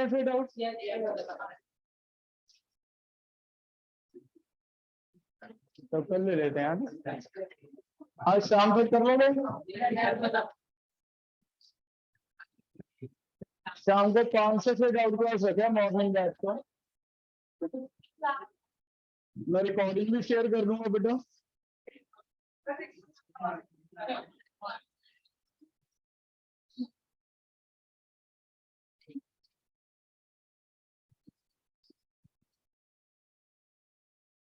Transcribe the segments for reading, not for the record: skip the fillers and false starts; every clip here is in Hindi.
फिर डाउट तो कल ले लेते हैं, आज शाम तक कर लोगे? शाम को 5 से डाउट क्लास रखे मॉर्निंग बैच को। मैं रिकॉर्डिंग भी शेयर कर दूंगा बेटा।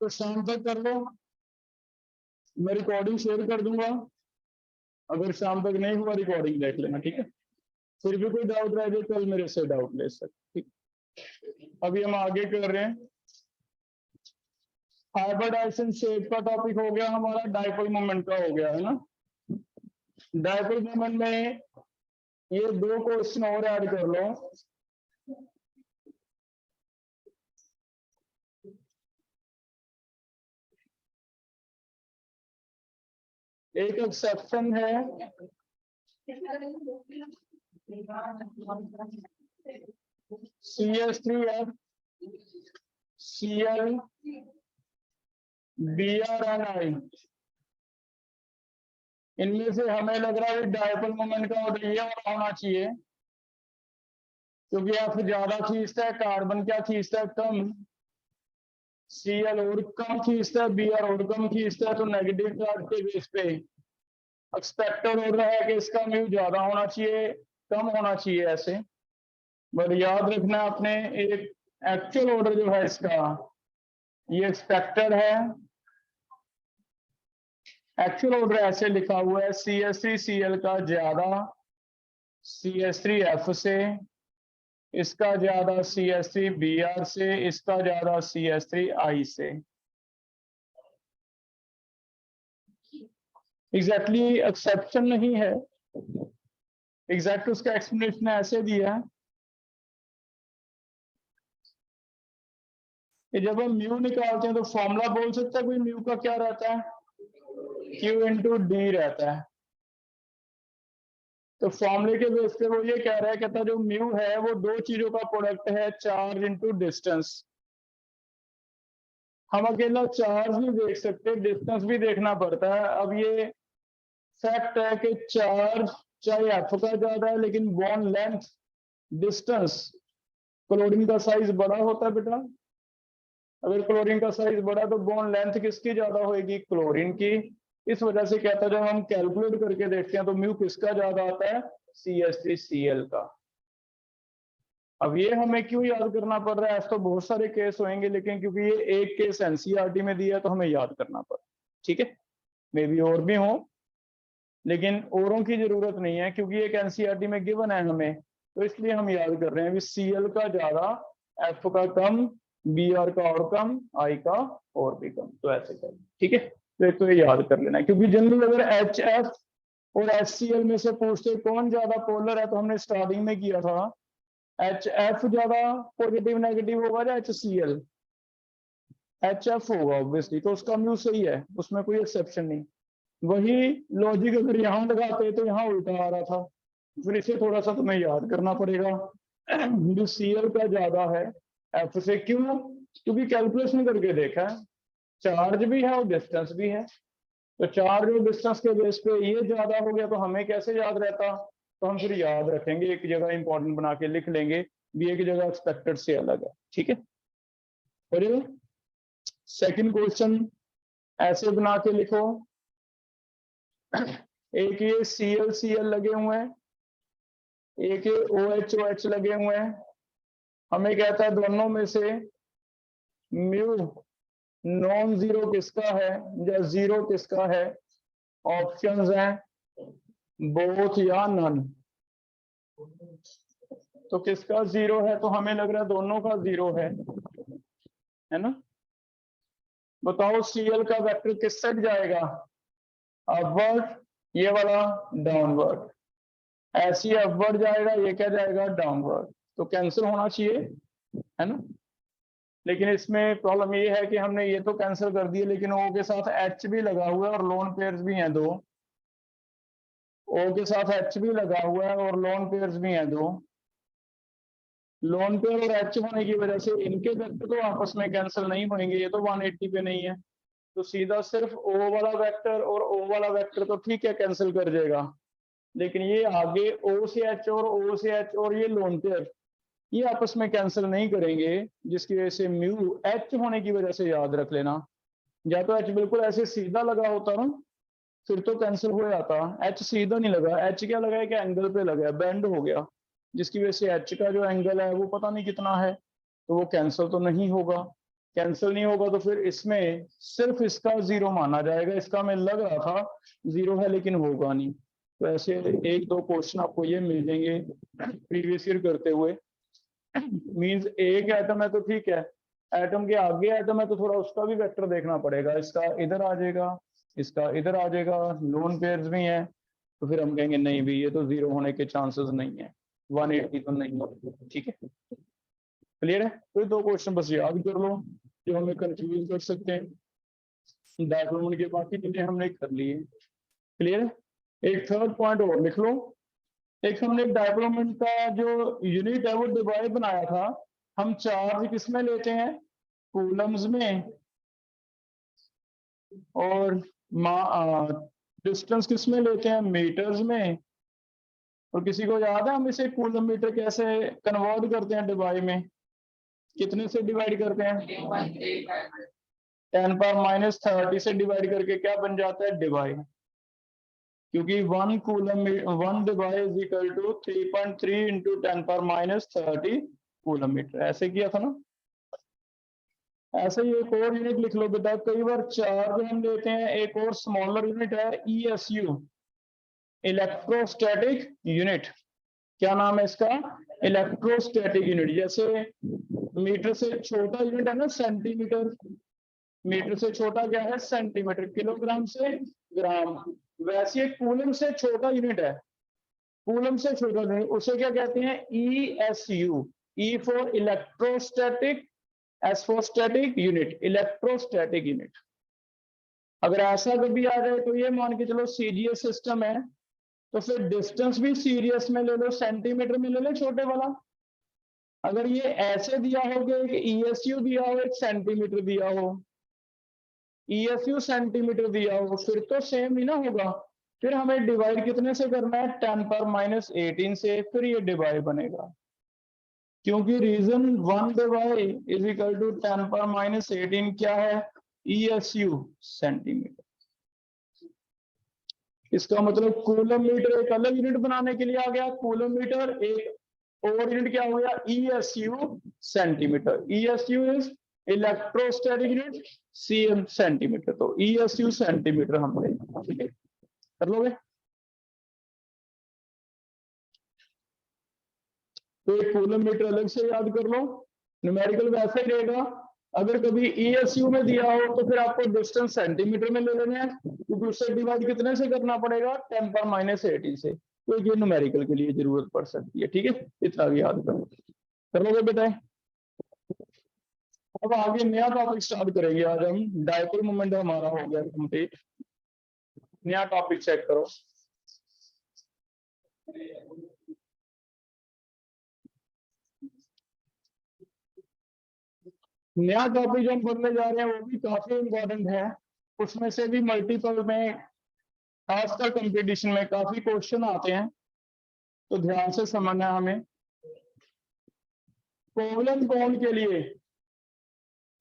तो शाम तक कर लो, मैं रिकॉर्डिंग शेयर कर दूंगा। अगर शाम तक नहीं हुआ रिकॉर्डिंग देख लेना, ठीक है? फिर भी कोई डाउट रह जाए कल मेरे से डाउट ले सकते, ठीक? अभी हम आगे कर रहे हैं। हाइब्रिडाइजेशन शेप का टॉपिक हो गया हमारा, डाइपोल मोमेंट का हो गया है ना। डाइपोल मोमेंट में ये 2 क्वेश्चन और ऐड कर लो। एक एक्सेप्शन है CS3F Cl Br Ni, इनमें से हमें लग रहा है डाइपोल मोमेंट का ऑर्डर ये होना चाहिए, क्योंकि F ज्यादा खींचता है, कार्बन क्या खींचता है? कम। Cl और कम खींचता है, Br और कम खींचता है, तो नेगेटिव चार्ज के बेस पे एक्सपेक्टेड ऑर्डर है कि इसका म्यू ज्यादा होना चाहिए, कम होना चाहिए ऐसे। बट याद रखना आपने, एक एक्चुअल ऑर्डर जो है इसका ये एक्सपेक्टेड है। एक्चुअल ऑर्डर ऐसे लिखा हुआ है CS3Cl का ज्यादा CS3F से, इसका ज्यादा CS3Br से, इसका ज्यादा CS3I से। एग्जैक्टली एक्सेप्शन नहीं है, एग्जैक्ट उसका एक्सप्लेनेशन ऐसे दिया है कि जब हम म्यू निकालते हैं तो फॉर्मूला बोल सकता है कोई म्यू का क्या रहता है? Q/D रहता है। तो फॉर्मूले के बेस पे वो ये कह रहा है, कहता है जो म्यू है वो 2 चीजों का प्रोडक्ट है, चार्ज इंटू डिस्टेंस। हम अकेला चार्ज नहीं देख सकते, डिस्टेंस भी देखना पड़ता है। अब ये फैक्ट है कि चार्ज चाहे F का ज्यादा है, लेकिन बॉन्ड लेंथ डिस्टेंस क्लोरीन का साइज बड़ा होता है बेटा। अगर क्लोरीन का साइज बड़ा तो बॉन्ड लेंथ किसकी ज्यादा होगी? क्लोरीन की। इस वजह से कहता है जब हम कैलकुलेट करके देखते हैं तो म्यू किसका ज्यादा आता है? CS3Cl का। अब ये हमें क्यों याद करना पड़ रहा है? ऐसे तो बहुत सारे केस होंगे, लेकिन क्योंकि ये एक केस NCERT में दिया है तो हमें याद करना पड़ा, ठीक है? मे बी और भी हो, लेकिन औरों की जरूरत नहीं है, क्योंकि एक NCERT में गिवन है हमें, तो इसलिए हम याद कर रहे हैं। Cl का ज्यादा, F का कम, Br का और कम, I का और भी कम, तो ऐसे कर, ठीक है? तो एक तो ये याद कर लेना है, क्योंकि जनरली अगर HF और HCl में से पूछते कौन ज्यादा पोलर है, तो हमने स्टार्टिंग में किया था HF ज्यादा पॉजिटिव नेगेटिव होगा या HCl? HF होगा ऑब्वियसली, तो उसका म्यू सही है, उसमें कोई एक्सेप्शन नहीं। वही लॉजिक अगर यहाँ लगाते तो यहाँ उल्टा आ रहा था, फिर इसे थोड़ा सा तुम्हें याद करना पड़ेगा। जो Cl का ज्यादा है F से, क्यों? क्योंकि कैलकुलेशन करके देखा है, चार्ज भी है और डिस्टेंस भी है। तो चार्ज और डिस्टेंस के बेस पे ये ज्यादा हो गया, तो हमें कैसे याद रहता? तो हम फिर याद रखेंगे, एक जगह इंपॉर्टेंट बना के लिख लेंगे, भी एक जगह एक्सपेक्टेड से अलग है, ठीक है? और सेकंड क्वेश्चन ऐसे बना के लिखो, एक ये Cl लगे हुए हैं, एक ये OH लगे हुए हैं। हमें कहता है दोनों में से म्यू नॉन जीरो किसका है या जीरो किसका है? ऑप्शंस हैं बोथ या नन। तो किसका जीरो है? तो हमें लग रहा है दोनों का जीरो है ना? बताओ Cl का वेक्टर किस साइड जाएगा? अपवर्ड, ये वाला डाउनवर्ड। ऐसे अपवर्ड जाएगा, ये क्या जाएगा? डाउनवर्ड। तो कैंसिल होना चाहिए, है ना? लेकिन इसमें प्रॉब्लम ये है कि हमने ये तो कैंसिल कर दिए, लेकिन O के साथ H भी लगा हुआ है और लोन पेयर्स भी हैं 2। O के साथ H भी लगा हुआ है और लोन पेयर्स भी हैं 2। लोन पेयर और एच होने की वजह से इनके वेक्टर तो आपस में कैंसिल नहीं होंगे, ये तो 180 पे नहीं है, तो सीधा सिर्फ ओ वाला वेक्टर और ओ वाला वेक्टर तो ठीक है कैंसिल कर देगा, लेकिन ये आगे ओ से एच और ओ से एच और ये लोन पेयर ये आपस में कैंसिल नहीं करेंगे, जिसकी वजह से म्यू एच होने की वजह से याद रख लेना, या तो एच बिल्कुल ऐसे सीधा लगा होता ना फिर तो कैंसिल हो जाता, एच सीधा नहीं लगा, एच क्या लगा है कि एंगल पे लगा है, बेंड हो गया, जिसकी वजह से एच का जो एंगल है वो पता नहीं कितना है, तो वो कैंसिल तो नहीं होगा, कैंसिल नहीं होगा तो फिर इसमें सिर्फ इसका जीरो माना जाएगा, इसका मैं लग रहा था जीरो है लेकिन होगा नहीं, तो ऐसे एक दो क्वेश्चन आपको ये मिल जाएंगे प्रीवियस ईयर करते हुए। मींस एक एटम है तो ठीक है, एटम के आगे एटम है तो थोड़ा उसका भी वेक्टर देखना पड़ेगा, इसका इधर आ जाएगा, इसका इधर आ जाएगा, लोन पेयर्स भी हैं, तो फिर हम कहेंगे नहीं भी ये तो जीरो होने के चांसेस नहीं है, 180 तो नहीं होगा, ठीक है, क्लियर है। तो दो क्वेश्चन बस याद कर लो जो हमें कंफ्यूज कर सकते हैं, डायग्राम के बाकी चीजें हमने कर ली है, क्लियर है। एक थर्ड पॉइंट और लिख लो, एक हमने डायक्रोमेंट का जो यूनिट है वो डिवाइड बनाया था, हम चार्ज किसमें लेते हैं, कूलम्स में, और डिस्टेंस किसमें लेते हैं, मीटर्स में, और किसी को याद है हम इसे कूलम मीटर कैसे कन्वर्ट करते हैं डिवाइड में, कितने से डिवाइड करते हैं, 10⁻30 से डिवाइड करके क्या बन जाता है, डिवाइड, क्योंकि 1 coulomb 1 debye is equal to 3.3 into 10⁻30 coulomb metre, ऐसे किया था ना। ऐसे ही एक और यूनिट लिख लो बेटा, कई बार चार्ज हम लेते हैं, एक और स्मॉलर यूनिट है ESU, इलेक्ट्रोस्टैटिक यूनिट, क्या नाम है इसका, इलेक्ट्रोस्टैटिक यूनिट, जैसे मीटर से छोटा यूनिट है ना सेंटीमीटर, मीटर से छोटा क्या है सेंटीमीटर, किलोग्राम से ग्राम, वैसे कूलम से छोटा यूनिट है, कूलम से छोटा यूनिट उसे क्या कहते हैं, ESU, E for electrostatic, S for static unit, electrostatic unit. अगर ऐसा कभी आ जाए तो ये मान के चलो सीजीएस सिस्टम है, तो फिर डिस्टेंस भी सीरीज में ले लो, सेंटीमीटर में ले लो छोटे वाला, अगर ये ऐसे दिया हो कि ESU दिया हो, एक सेंटीमीटर दिया हो, ESU सेंटीमीटर दिया हो, फिर तो सेम ही ना होगा, फिर हमें डिवाइड कितने से करना है, 10⁻18 से, फिर ये डिवाइड बनेगा, क्योंकि region 1 debye is equal to 10⁻18 क्या है, ESU सेंटीमीटर, इसका मतलब कूलम मीटर एक अलग यूनिट बनाने के लिए आ गया, कूलम मीटर, एक और यूनिट क्या हो गया, ESU centimetre, ESU is electrostatic unit, CM centimetre, तो ESU सेंटीमीटर हमने, ठीक है, कर लोगे। तो एक कूलम मीटर अलग से याद कर लो, न्यूमेरिकल वैसा ही रहेगा, अगर कभी ESU में दिया हो तो फिर आपको डिस्टेंस सेंटीमीटर में ले लेना है, क्योंकि उससे डिवाइड कितने से करना पड़ेगा, 10⁻18 से, तो ये न्यूमेरिकल के लिए जरूरत पड़ सकती है, ठीक है, इतना भी याद करो, कर लोगे बेटा। अब आगे नया टॉपिक स्टार्ट करेंगे, आज हम डायपोल मोमेंट हमारा हो गया कंप्लीट, नया टॉपिक चेक करो, नया टॉपिक जो हम पढ़ने जा रहे हैं वो भी काफी इंपॉर्टेंट है, उसमें से भी मल्टीपल में खासकर कंपटीशन में काफी क्वेश्चन आते हैं, तो ध्यान से समझना है हमें। कोवलेंट बॉन्ड के लिए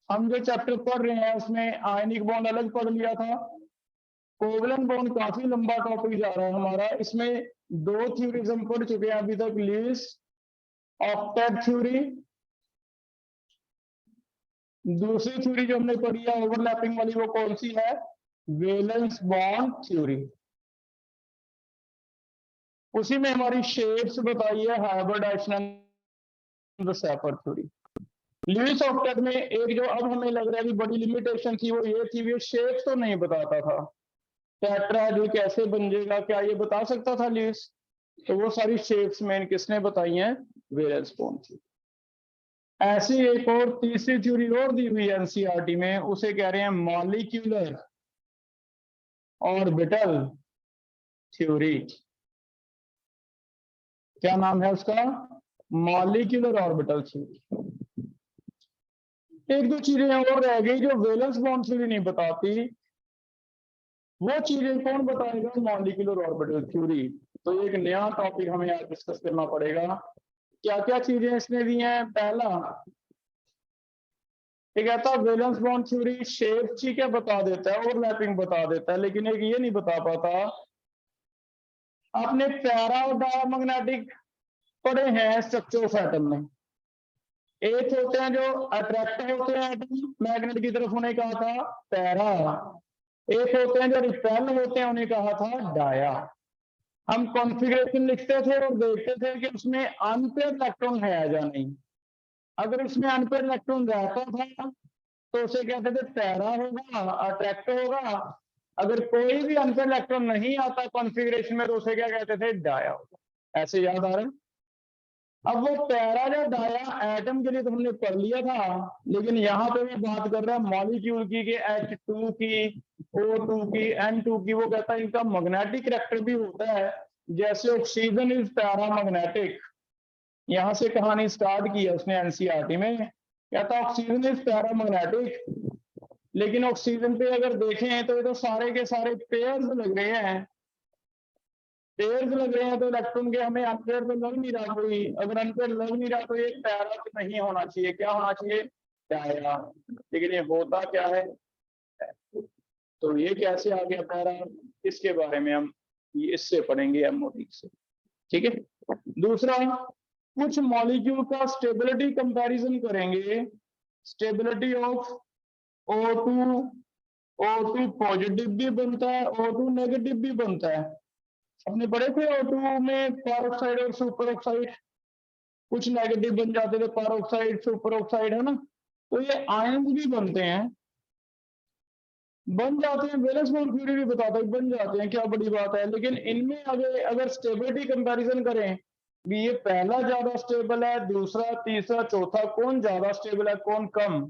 हम जो चैप्टर पढ़ रहे हैं उसमें आयनिक बॉन्ड अलग पढ़ लिया था, कोवलेंट बॉन्ड काफी लंबा टॉपिक जा रहा है हमारा, इसमें दो थ्योरीज हम पढ़ चुके हैं अभी तक, ल्यूइस ऑक्टेट थ्योरी, दूसरी थ्योरी जो हमने पढ़ी है ओवरलैपिंग वाली वो कौन सी है, वैलेंस बॉन्ड थ्योरी, उसी में हमारी शेप्स बताई है हाइब्रिडाइजेशन शेफर थ्योरी। ल्यूइस ऑक्टेट में एक जो अब हमें लग रहा है कि बड़ी लिमिटेशन थी वो ये थी, वो शेप्स तो नहीं बताता था, टेट्राहेड्रल कैसे बन जाएगा क्या ये बता सकता था ल्यूइस, तो वो सारी शेप्स में किसने बताई हैं, वैलेंस बॉन्ड थ्योरी। ऐसी एक और तीसरी थ्योरी और दी हुई है एनसीईआरटी में, उसे कह रहे हैं मॉलिक्यूलर ऑर्बिटल थ्योरी, क्या नाम है उसका, मॉलिक्यूलर ऑर्बिटल थ्योरी। एक दो चीजें और रह गई जो वैलेंस बॉन्ड थ्योरी नहीं बताती, वो चीजें कौन बताएगा? Molecular orbital theory. तो एक नया टॉपिक हमें आज डिस्कस करना पड़ेगा। क्या क्या चीजें इसने दी हैं? पहला, ये कहता है वैलेंस बॉन्ड थ्योरी शेप ठीक है बता देता है, ओवरलैपिंग बता देता है, लेकिन एक ये नहीं बता पाता आपने पैरा और डायमैग्नेटिक पढ़े हैं स्ट्रक्चर ऑफ एटम में। एक होते हैं जो अट्रैक्टिव होते हैं एटम मैग्नेट की तरफ, उन्हें कहा था पैरा। एक होते हैं जो रिपेल होते हैं, उन्हें कहा था डाया। हम कॉन्फ़िगरेशन लिखते थे और देखते थे कि उसमें अनपेयर्ड इलेक्ट्रॉन है या नहीं। अगर उसमें अनपेयर्ड इलेक्ट्रॉन रहता था तो उसे कहते थे पैरा होगा, अट्रैक्टिव होगा। अगर कोई भी अनपेयर्ड इलेक्ट्रॉन नहीं आता कॉन्फ़िगरेशन में तो उसे क्या कहते थे? डाया होगा। ऐसे याद आ रहा है? अब वो पैरा या डाया एटम के लिए तो हमने पढ़ लिया था, लेकिन यहाँ पे मैं बात कर रहा हूँ मॉलिक्यूल की, H2 की, O2 की, N2 की। वो कहता है इनका मैग्नेटिक कैरेक्टर भी होता है, जैसे ऑक्सीजन इज पैरामैग्नेटिक। यहाँ से कहानी स्टार्ट की है उसने एनसीईआरटी में। कहता है ऑक्सीजन इज पैरामैग्नेटिक, लेकिन ऑक्सीजन पे अगर देखें तो ये तो सारे के सारे पेयर्स लग रहे हैं। पेयर्स लग रहे हैं तो इलेक्ट्रॉन के हमें अनपेयर तो लग नहीं रहा कोई। अगर अनपेयर लग नहीं रहा तो ये पैरा तो नहीं होना चाहिए। क्या होना चाहिए? पैरा। लेकिन ये होता क्या है? तो ये कैसे आ गया पैरा? इसके बारे में हम इससे पढ़ेंगे एमओटी से। ठीक है। दूसरा, कुछ मॉलिक्यूल का स्टेबिलिटी कंपैरिजन करेंगे। Stability of O2, O2 positive भी बनता है, O2 नेगेटिव भी बनता है। हमने पढ़े थे O2 में पेरोक्साइड और सुपर ऑक्साइड, कुछ नेगेटिव बन जाते थे, पेरोक्साइड सुपर ऑक्साइड, है ना। तो ये आयंस भी बनते हैं, बन जाते हैं। वैलेंस बॉन्ड थ्योरी भी बताता है बन जाते हैं, क्या बड़ी बात है। लेकिन इनमें अगर स्टेबिलिटी कंपैरिजन करें भी, ये पहला ज्यादा स्टेबल है, दूसरा, तीसरा, चौथा, कौन ज्यादा स्टेबल है कौन कम,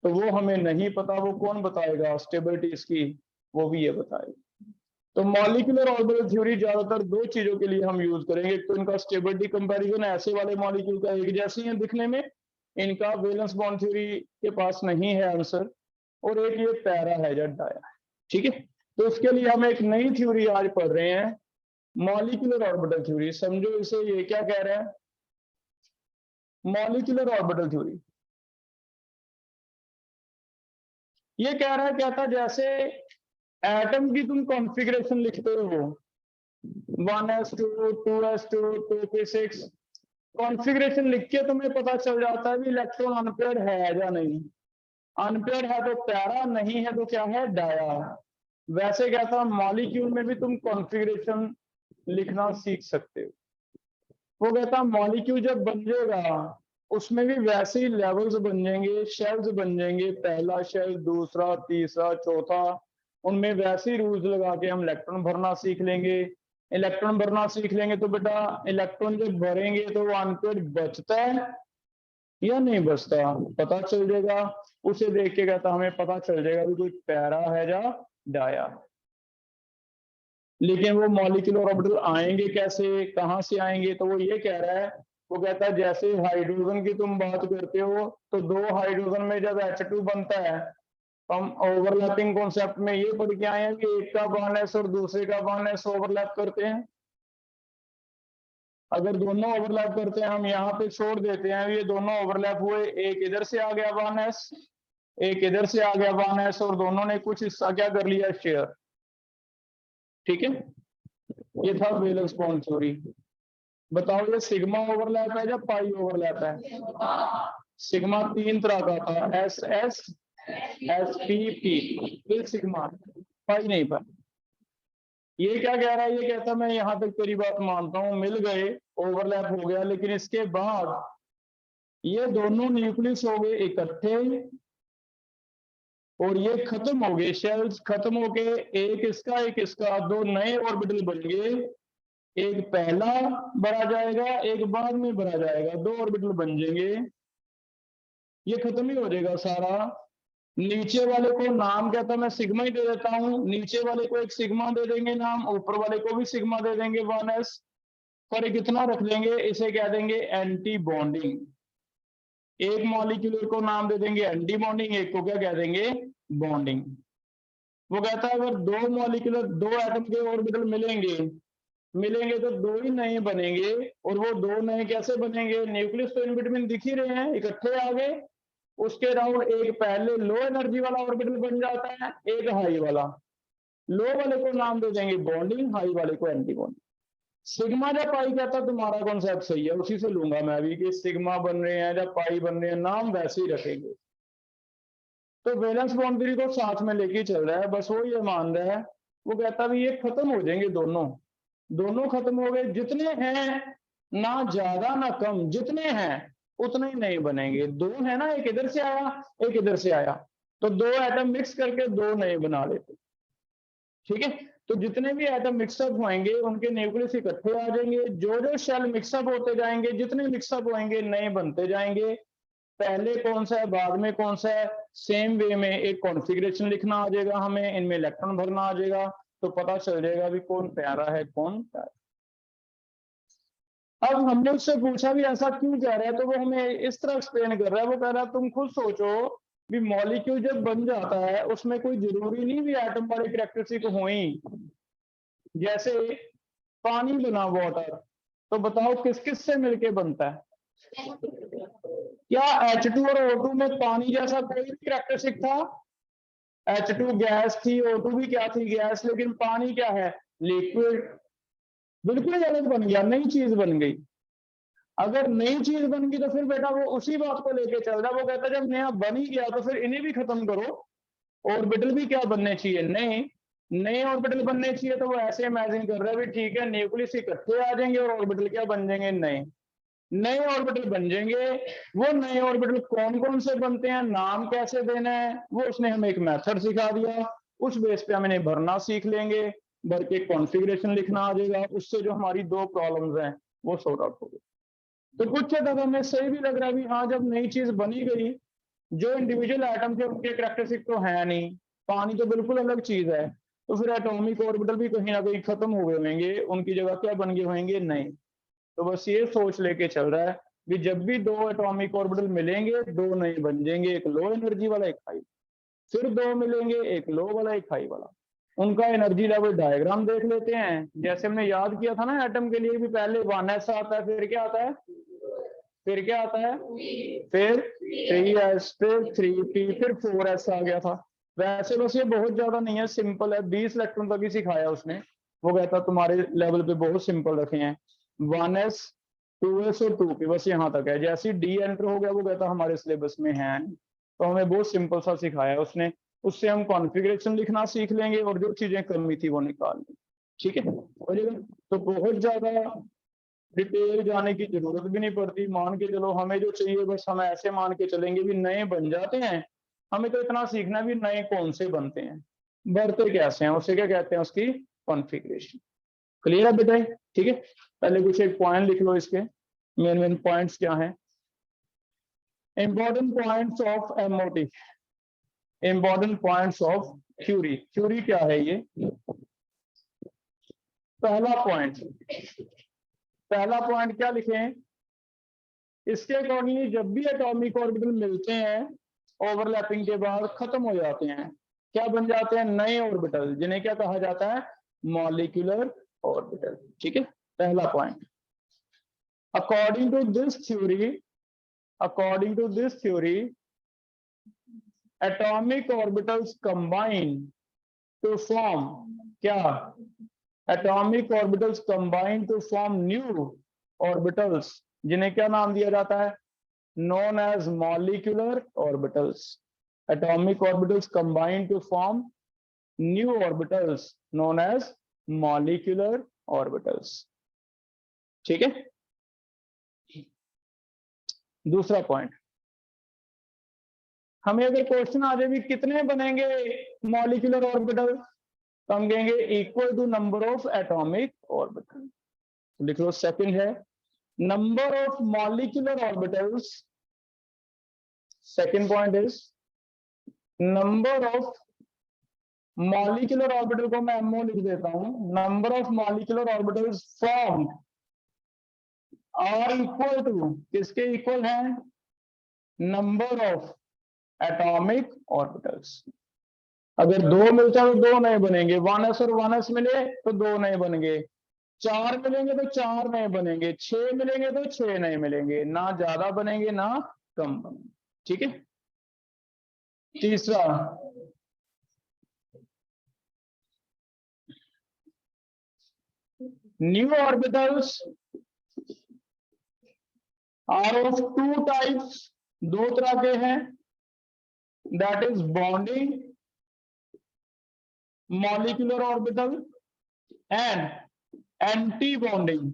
तो वो हमें नहीं पता। वो कौन बताएगा स्टेबिलिटी इसकी? वो भी ये बताएगा। तो मॉलिक्यूलर ऑर्बिटल थ्योरी ज्यादातर दो चीजों के लिए हम यूज करेंगे। एक तो इनका स्टेबिलिटी कंपैरिजन, ऐसे वाले मॉलिक्यूल का एक जैसे हैं दिखने में, इनका वैलेंस बॉन्ड थ्योरी के पास नहीं है आंसर। और एक ये पैरा है या डाया। ठीक है। तो उसके लिए हम एक नई थ्योरी आज पढ़ रहे हैं, मॉलिक्यूलर ऑर्बिटल थ्योरी। समझो इसे, ये क्या कह रहा है? मॉलिक्यूलर ऑर्बिटल थ्योरी ये कह रहा है, कहता जैसे एटम की तुम कॉन्फ़िगरेशन लिखते हो 1s2 2s2 2p6, कॉन्फ़िगरेशन लिख के तुम्हें पता चल जाता है भी इलेक्ट्रॉन अनपेयर्ड है या नहीं। अनपेयर्ड है तो पैरा, नहीं है तो क्या है? डाया। वैसे कहता मॉलिक्यूल में भी तुम कॉन्फ़िगरेशन लिखना सीख सकते हो। वो कहता मॉलिक्यूल जब बन जाएगा उसमें भी वैसे ही लेवल्स बन जाएंगे, शेल्स बन जाएंगे, पहला शेल, दूसरा, तीसरा, चौथा। उनमें वैसे ही रूल्स लगा के हम इलेक्ट्रॉन भरना सीख लेंगे। इलेक्ट्रॉन भरना सीख लेंगे तो बेटा इलेक्ट्रॉन जब भरेंगे तो वो अनपेयर्ड बचता है या नहीं बचता, पता चल जाएगा। उसे देख के कहता हमें पता चल जाएगा कि कोई पैरा है या डाया। लेकिन वो मॉलिक्यूलर ऑर्बिटल आएंगे कैसे, कहां से आएंगे? तो वो ये कह रहा है, वो कहता है जैसे हाइड्रोजन की तुम बात करते हो तो दो हाइड्रोजन में जब H2 बनता है, हम ओवरलैपिंग कॉन्सेप्ट में ये पढ़ के आए हैं कि एक का बॉन्ड s और दूसरे का बॉन्ड s ओवरलैप करते हैं। अगर दोनों ओवरलैप करते हैं, हम यहाँ पे छोड़ देते हैं, ये दोनों ओवरलैप हुए, एक इधर से आ गया बॉन्ड s, एक इधर से आ गया बॉन्ड s, और दोनों ने कुछ हिस्सा क्या कर लिया? शेयर। ठीक है। ये था वैलेंस बॉन्ड थ्योरी। बताओ ये सिग्मा ओवरलैप है या पाई ओवरलैप है? सिग्मा तीन तरह का था, S S, S P P, फिर सिग्मा, पाई नहीं। पर ये क्या कह रहा है? ये कहता मैं यहां तक तेरी बात मानता हूं, मिल गए, ओवरलैप हो गया, लेकिन इसके बाद ये दोनों न्यूक्लियस हो गए इकट्ठे और ये खत्म हो गए, शेल्स खत्म हो गए, एक इसका, दो नए ऑर्बिटल बन गए। एक पहला भरा जाएगा, एक बाद में भरा जाएगा, दो ऑर्बिटल बन जाएंगे। ये खत्म ही हो जाएगा सारा। नीचे वाले को नाम कहता मैं सिग्मा ही दे देता हूं, नीचे वाले को एक सिग्मा दे देंगे नाम, ऊपर वाले को भी सिग्मा दे देंगे 1s। पर एक इतना रख लेंगे, इसे कह देंगे एंटी बॉन्डिंग। एक मॉलिक्यूल को नाम दे देंगे एंटी बॉन्डिंग, एक को क्या कह देंगे, बॉन्डिंग। वो कहता है अगर दो मॉलिक्यूलर, दो एटम के ऑर्बिटल मिलेंगे तो दो ही नए बनेंगे। और वो दो नए कैसे बनेंगे, न्यूक्लियस तो इन बिटवीन दिख ही रहे हैं, इकट्ठे आ गए, उसके अराउंड एक पहले लो एनर्जी वाला ऑर्बिटल बन जाता है, एक हाई वाला। लो वाले को नाम दे देंगे बॉन्डिंग, हाई वाले को एंटी बॉन्डिंग। सिग्मा या पाई कहता तुम्हारा कॉन्सेप्ट सही है, उसी से लूंगा मैं भी कि सिग्मा बन रहे हैं या पाई बन रहे हैं, नाम वैसे ही रखेंगे। तो वैलेंस बाउंड्री को साथ में लेके चल रहा है, बस वो ये मान रहा है। वो कहता भी ये खत्म हो जाएंगे, दोनों खत्म हो गए, जितने हैं ना ज्यादा ना कम, जितने हैं उतने ही नहीं बनेंगे। दो है ना, एक इधर से आया एक इधर से आया, तो दो एटम मिक्स करके दो नए बना लेते। ठीक है, तो जितने भी एटम मिक्सअप होंगे उनके न्यूक्लियस इकट्ठे आ जाएंगे। जो जो शेल मिक्सअप होते जाएंगे, जितने मिक्सअप होंगे नए बनते जाएंगे। पहले कौन सा है बाद में कौन सा है, सेम वे में एक कॉन्फ़िगरेशन लिखना आ जाएगा हमें, इनमें इलेक्ट्रॉन भरना आ जाएगा, तो पता चल जाएगा भी कौन प्यारा है कौन प्यारा। अब हमने उससे पूछा भी ऐसा क्यों कह रहा है, तो वो हमें इस तरह एक्सप्लेन कर रहा है। वो कह रहा है तुम खुद सोचो भी मॉलिक्यूल जब बन जाता है उसमें कोई जरूरी नहीं भी एटम वाली कैरेक्टरिस्टिक हुई। जैसे पानी बना वाटर, तो बताओ किस किस से मिलके बनता है? क्या H2 और O2 में पानी जैसा कोई भी कैरेक्टरिस्टिक था? H2 गैस थी, O2 भी क्या थी, गैस, लेकिन पानी क्या है, लिक्विड। बिल्कुल ही अलग बन गया, नई चीज बन गई। अगर नई चीज बन गई तो फिर बेटा वो उसी बात को लेके चल रहा है। वो कहता है जब नया बन ही गया तो फिर इन्हें भी खत्म करो, ऑर्बिटल भी क्या बनने चाहिए, नए नए ऑर्बिटल बनने चाहिए। तो वो ऐसे इमेजिन कर रहा है भी ठीक है, न्यूक्लियस इकट्ठे आ जाएंगे और ऑर्बिटल क्या बन जाएंगे, नए नए ऑर्बिटल बन जाएंगे। वो नए ऑर्बिटल कौन कौन से बनते हैं, नाम कैसे देना है, वो उसने हमें एक मेथड सिखा दिया। उस बेस पे हम इन्हें भरना सीख लेंगे, भर के कॉन्फ़िगरेशन लिखना आ जाएगा। उससे जो हमारी दो प्रॉब्लम्स हैं वो सॉर्ट आउट हो गई। तो कुछ हद तक हमें सही भी लग रहा है भी हाँ, जब नई चीज बनी गई, जो इंडिविजुअल एटम थे उनके कैरेक्टरिस्टिक तो है नहीं, पानी तो बिल्कुल अलग चीज है, तो फिर एटॉमिक ऑर्बिटल भी कहीं ना कहीं खत्म हो गए होंगे, उनकी जगह क्या बन गए होंगे, नए। तो बस ये सोच लेके चल रहा है कि जब भी दो एटॉमिक ऑर्बिटल मिलेंगे दो नए बन जाएंगे, एक लो एनर्जी वाला एक हाई, फिर दो मिलेंगे एक लो वाला एक हाई वाला। उनका एनर्जी लेवल डायग्राम देख लेते हैं। जैसे हमने याद किया था ना, एटम के लिए भी पहले 1s आता है, फिर क्या आता है, फिर क्या आता है, फिर 3s, फिर 3p, फिर 4s आ गया था। वैसे बस ये बहुत ज्यादा नहीं है, सिंपल है, 20 इलेक्ट्रॉन तक ही सिखाया उसने। वो कहता तुम्हारे लेवल पे बहुत सिंपल रखे हैं, 1s 2s और 2p, बस यहाँ तक है। जैसे ही डी एंटर हो गया वो कहता हमारे सिलेबस में है, तो हमें बहुत सिंपल सा सिखाया उसने। उससे हम कॉन्फ़िगरेशन लिखना सीख लेंगे और जो चीजें कमी थी वो निकाल लेंगे। ठीक है, तो बहुत ज्यादा डिटेल जाने की जरूरत भी नहीं पड़ती। मान के चलो हमें जो चाहिए बस हम ऐसे मान के चलेंगे भी नए बन जाते हैं। हमें तो इतना सीखना भी नए कौन से बनते हैं, बढ़ते कैसे हैं, उसे क्या कहते हैं, उसकी कॉन्फ़िगरेशन। क्लियर है बेटा? ठीक है, पहले कुछ एक पॉइंट लिख लो, इसके मेन पॉइंट्स क्या हैं। Important points of MOT, important points of query. Query क्या है ये? पहला पॉइंट क्या लिखें? इसके अकॉर्डिंगली जब भी एटॉमिक ऑर्बिटल मिलते हैं ओवरलैपिंग के बाद खत्म हो जाते हैं, क्या बन जाते हैं, नए ऑर्बिटल, जिन्हें क्या कहा जाता है, मॉलिक्यूलर ऑर्बिटल। ठीक है, पहला point. According to this theory atomic orbitals combine to form क्या, atomic orbitals combine to form new orbitals, जिन्हें क्या नाम दिया जाता है, known as molecular orbitals. Atomic orbitals combine to form new orbitals known as molecular orbitals. ठीक है, दूसरा पॉइंट, हमें अगर क्वेश्चन आ जाए भी कितने बनेंगे मॉलिक्यूलर ऑर्बिटल, तो हम कहेंगे equal to number of atomic orbital. लिख लो, सेकंड है number of molecular orbitals, second point is number of molecular orbital को मैं MO लिख देता हूं, number of molecular orbitals formed are equal to किसके इक्वल है? Number of atomic orbitals. अगर 2 मिलता है तो 2 नए बनेंगे, 1s और 1s मिले तो 2 नए बनेंगे, 4 मिलेंगे तो 4 नए बनेंगे, 6 मिलेंगे तो 6 नए मिलेंगे, ना ज्यादा बनेंगे ना कम बनेंगे। ठीक है। तीसरा, new orbitals are of 2 types, 2 तरह के हैं, that is bonding molecular orbital and anti bonding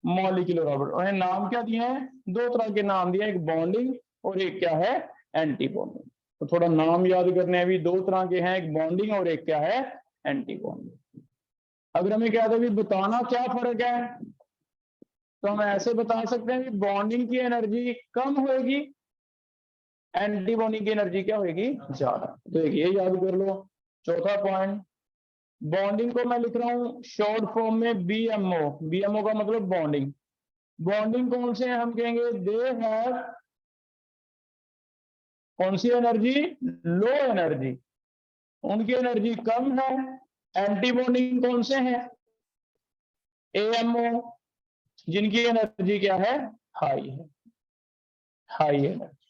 molecular orbital. उन्हें नाम क्या दिए हैं? 2 तरह के नाम दिए, एक बॉन्डिंग और एक क्या है? Anti bonding. तो थोड़ा नाम याद करने हैं, अभी 2 तरह के हैं, एक बॉन्डिंग और एक क्या है? Anti bonding. अगर हमें क्या था, बताना क्या फर्क है, तो हम ऐसे बता सकते हैं कि बॉन्डिंग की एनर्जी कम होगी, एंटी बॉन्डिंग की एनर्जी क्या होगी? ज्यादा। तो एक ये याद कर लो। चौथा पॉइंट, बॉन्डिंग को मैं लिख रहा हूं शॉर्ट फॉर्म में बीएमओ। बीएमओ का मतलब बॉन्डिंग। बॉन्डिंग कौन से हैं? हम कहेंगे दे हैव कौन सी एनर्जी? लो एनर्जी, उनकी एनर्जी कम है। एंटी बॉन्डिंग कौन से हैं? एएमओ, जिनकी एनर्जी क्या है? हाई है, हाई एनर्जी।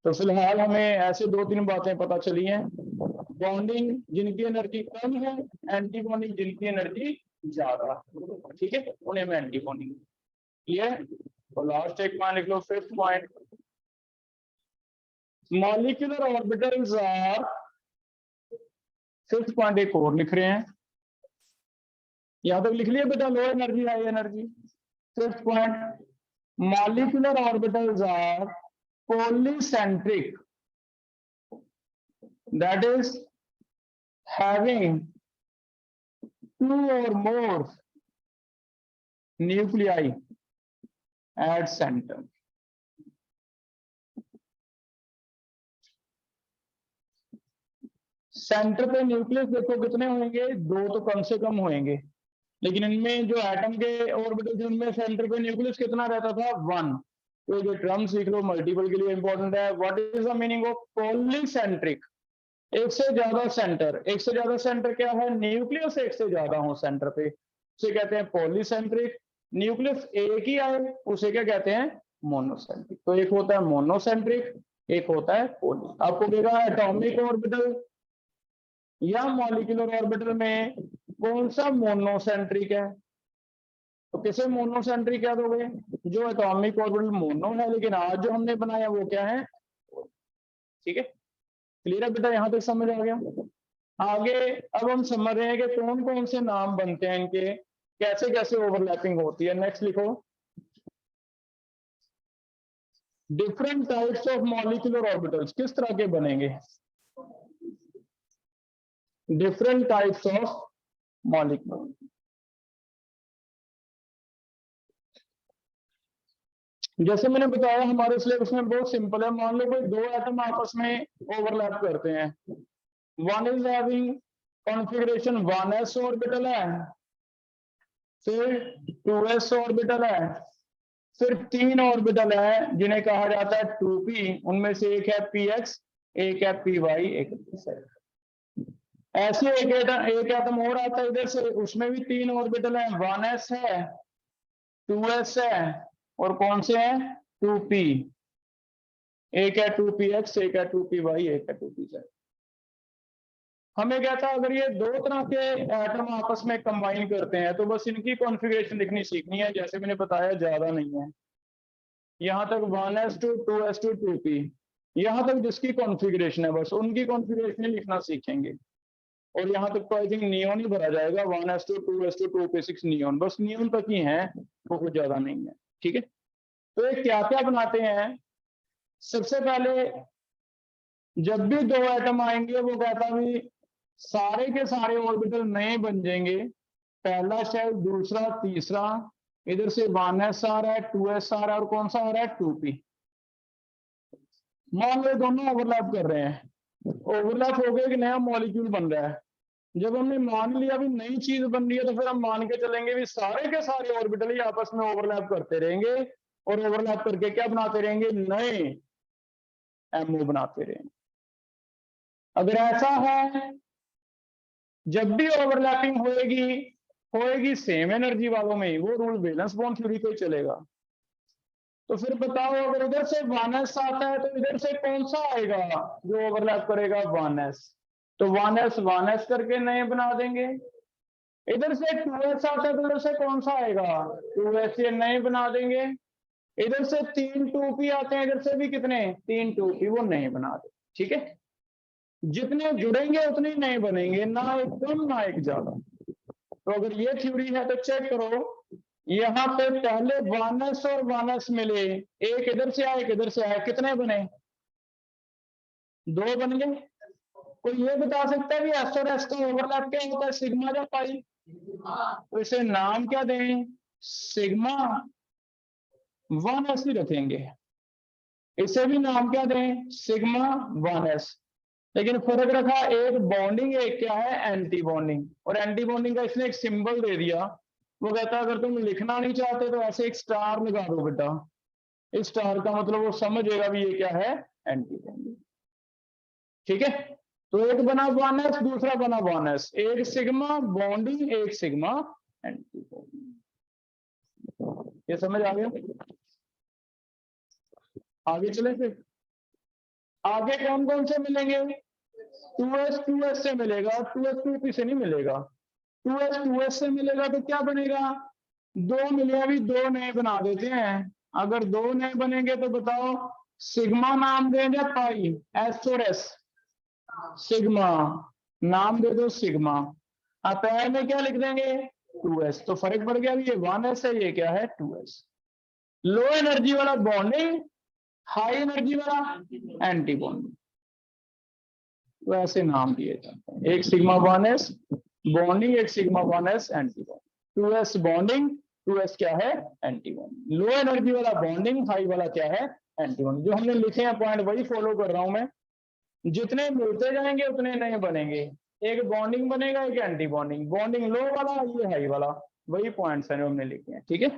तो फिलहाल हमें ऐसे 2-3 बातें पता चली हैं, बॉन्डिंग जिनकी एनर्जी कम है, एंटी बॉन्डिंग जिनकी एनर्जी ज्यादा। ठीक है, उन्हें हम एंटी बॉन्डिंग। क्लियर? तो लास्ट एक पॉइंट लिख लो, 5th point, molecular orbitals are, 5th point एक और लिख रहे हैं, यहां तक लिख लिया बेटा, low energy high energy. 5th point, molecular orbitals are polycentric, that is having 2 or more nuclei at center. Centre पे न्यूक्लियस देखो कितने होंगे? 2 तो कम से कम होंगे, लेकिन इनमें जो एटम के ऑर्बिटल उनमें सेंटर पे न्यूक्लियस कितना रहता था? 1। तो जो टर्म सीख लो मल्टीपल के लिए इंपॉर्टेंट है। What is the meaning of polycentric? एक से ज्यादा सेंटर। एक से ज्यादा सेंटर क्या है? न्यूक्लियस एक से ज्यादा हो सेंटर पे, उसे कहते हैं पॉलीसेंट्रिक। न्यूक्लियस एक ही आए उसे क्या कहते हैं? मोनोसेंट्रिक। तो एक होता है मोनोसेंट्रिक, एक होता है पॉली। आपको देगा एटॉमिक ऑर्बिटल या मॉलिक्यूलर ऑर्बिटल में कौन सा मोनोसेंट्रिक है? तो किसे मोनोसेंट्रिक कह दोगे? जो एटॉमिक ऑर्बिटल मोनो है, लेकिन आज जो हमने बनाया वो क्या है? ठीक है, क्लियर है बेटा? यहां तक समझ आ गया? आगे अब हम समझ रहे हैं कि कौन कौन से नाम बनते हैं इनके, कैसे कैसे ओवरलैपिंग होती है। नेक्स्ट लिखो, different types of molecular orbitals किस तरह के बनेंगे? डिफरेंट टाइप्स ऑफ मॉलिक्यूलर, जैसे मैंने बताया हमारे सिलेबस में बहुत सिंपल है। मान लो कोई 2 एटम आपस में ओवरलैप करते हैं, one is having configuration 1s orbital है, फिर 2s ऑर्बिटल है, फिर 3 ऑर्बिटल है जिन्हें कहा जाता है 2p। उनमें से एक है px, एक है py, एक है pz। ऐसे एक एटम और आता है इधर से, उसमें भी 3 ऑर्बिटल है, 1s है, 2s है और कौन से हैं? 2p। एक है 2px, एक है 2py, एक है 2pz। हमें क्या था, अगर ये 2 तरह के एटम आपस में कंबाइन करते हैं तो बस इनकी कॉन्फ़िगरेशन लिखनी सीखनी है, जैसे मैंने बताया ज्यादा नहीं है। यहां तक 1s2 2s2 2p, यहां तक जिसकी कॉन्फ़िगरेशन है बस उनकी कॉन्फ़िगरेशन लिखना सीखेंगे। और यहां तक तो आई थिंक नियोन ही भरा जाएगा, 1s2 2s2 2p6 नियोन, बस नियोन तक ही है, बहुत ज्यादा नहीं है। ठीक है, तो ये क्या क्या बनाते हैं? सबसे पहले जब भी 2 एटम आएंगे वो कहता भी सारे के सारे ऑर्बिटल नए बन जाएंगे, पहला शेल, दूसरा, तीसरा, इधर से 1s आ रहा है, 2s आ रहा है और कौन सा आ रहा है? 2p। मान लो दोनों ओवरलैप कर रहे हैं, ओवरलैप हो गया कि नया मॉलिक्यूल बन रहा है। जब हमने मान लिया भी नई चीज बन रही है तो फिर हम मान के चलेंगे भी सारे के सारे ऑर्बिटल ही आपस में ओवरलैप करते रहेंगे और ओवरलैप करके क्या बनाते रहेंगे, नए एमओ बनाते रहेंगे। अगर ऐसा है, जब भी ओवरलैपिंग होएगी होएगी सेम एनर्जी वालों में, वो रूल वैलेंस बॉन्ड थ्योरी को ही चलेगा। तो फिर बताओ, अगर इधर से 1s आता है तो इधर से कौन सा आएगा जो ओवरलैप करेगा, 1s। तो 1s करके नए बना देंगे। इधर से 2s आता है तो इधर से कौन सा आएगा, 2s, ये नए बना देंगे। इधर से 3 2p आते हैं, इधर से भी कितने 3 2p, वो नए बना दे। ठीक है, जितने जुड़ेंगे उतने ही नए बनेंगे, ना एक कम ना एक ज्यादा। तो अगर ये थ्योरी है तो चेक करो, यहाँ पे पहले 1s और 1s मिले, एक इधर से आया एक इधर से आया, कितने बने, 2 बन गए। कोई ये बता सकता है भी एस और एस का ओवरलैप क्या होता है, सिग्मा या पाई। तो इसे नाम क्या दें, सिग्मा 1s ही रखेंगे। इसे भी नाम क्या दें, सिग्मा 1s। लेकिन फर्क रखा, एक बॉन्डिंग एक क्या है, एंटी बॉन्डिंग। और एंटी बॉन्डिंग का इसने एक सिंबल दे दिया, वो कहता है अगर तुम लिखना नहीं चाहते तो ऐसे एक स्टार लगा दो बेटा। इस स्टार का मतलब वो समझेगा भी ये क्या है, एंटी बॉन्डिंग। ठीक है, तो एक बना 1s, दूसरा बना 1s, एक सिग्मा बॉन्डिंग एक सिग्मा एंटी बॉन्डिंग। ये समझ आ गया। आगे चले फिर, आगे कौन कौन से मिलेंगे, 2s से मिलेगा, 2s 2p से नहीं मिलेगा। 2s से मिलेगा तो क्या बनेगा, 2 मिले, अभी 2 नए बना देते हैं। अगर 2 नए बनेंगे तो बताओ सिग्मा नाम दें या पाई, एस और एस, सिग्मा नाम दे दो सिग्मा। अब पैर में क्या लिख देंगे, 2s। तो फर्क पड़ गया, ये 1s है, ये क्या है 2s। लो एनर्जी वाला बॉन्डिंग, हाई एनर्जी वाला एंटी बॉन्डिंग, तो ऐसे नाम दिए जाते हैं। एक सिग्मा 1s बॉन्डिंग, एक sigma 1s anti bonding. 2s bonding, 2s क्या है, एंटी बॉन्डिंग। लो एनर्जी वाला बॉन्डिंग, हाई वाला क्या है, एंटी बॉन्डिंग। जो हमने लिखे हैं पॉइंट वही फॉलो कर रहा हूं मैं। जितने मिलते जाएंगे उतने नए बनेंगे, एक बॉन्डिंग बनेगा एक एंटी बॉन्डिंग, बॉन्डिंग लो वाला ये हाई वाला, वही पॉइंट्स हैं जो हमने लिखे हैं। ठीक है,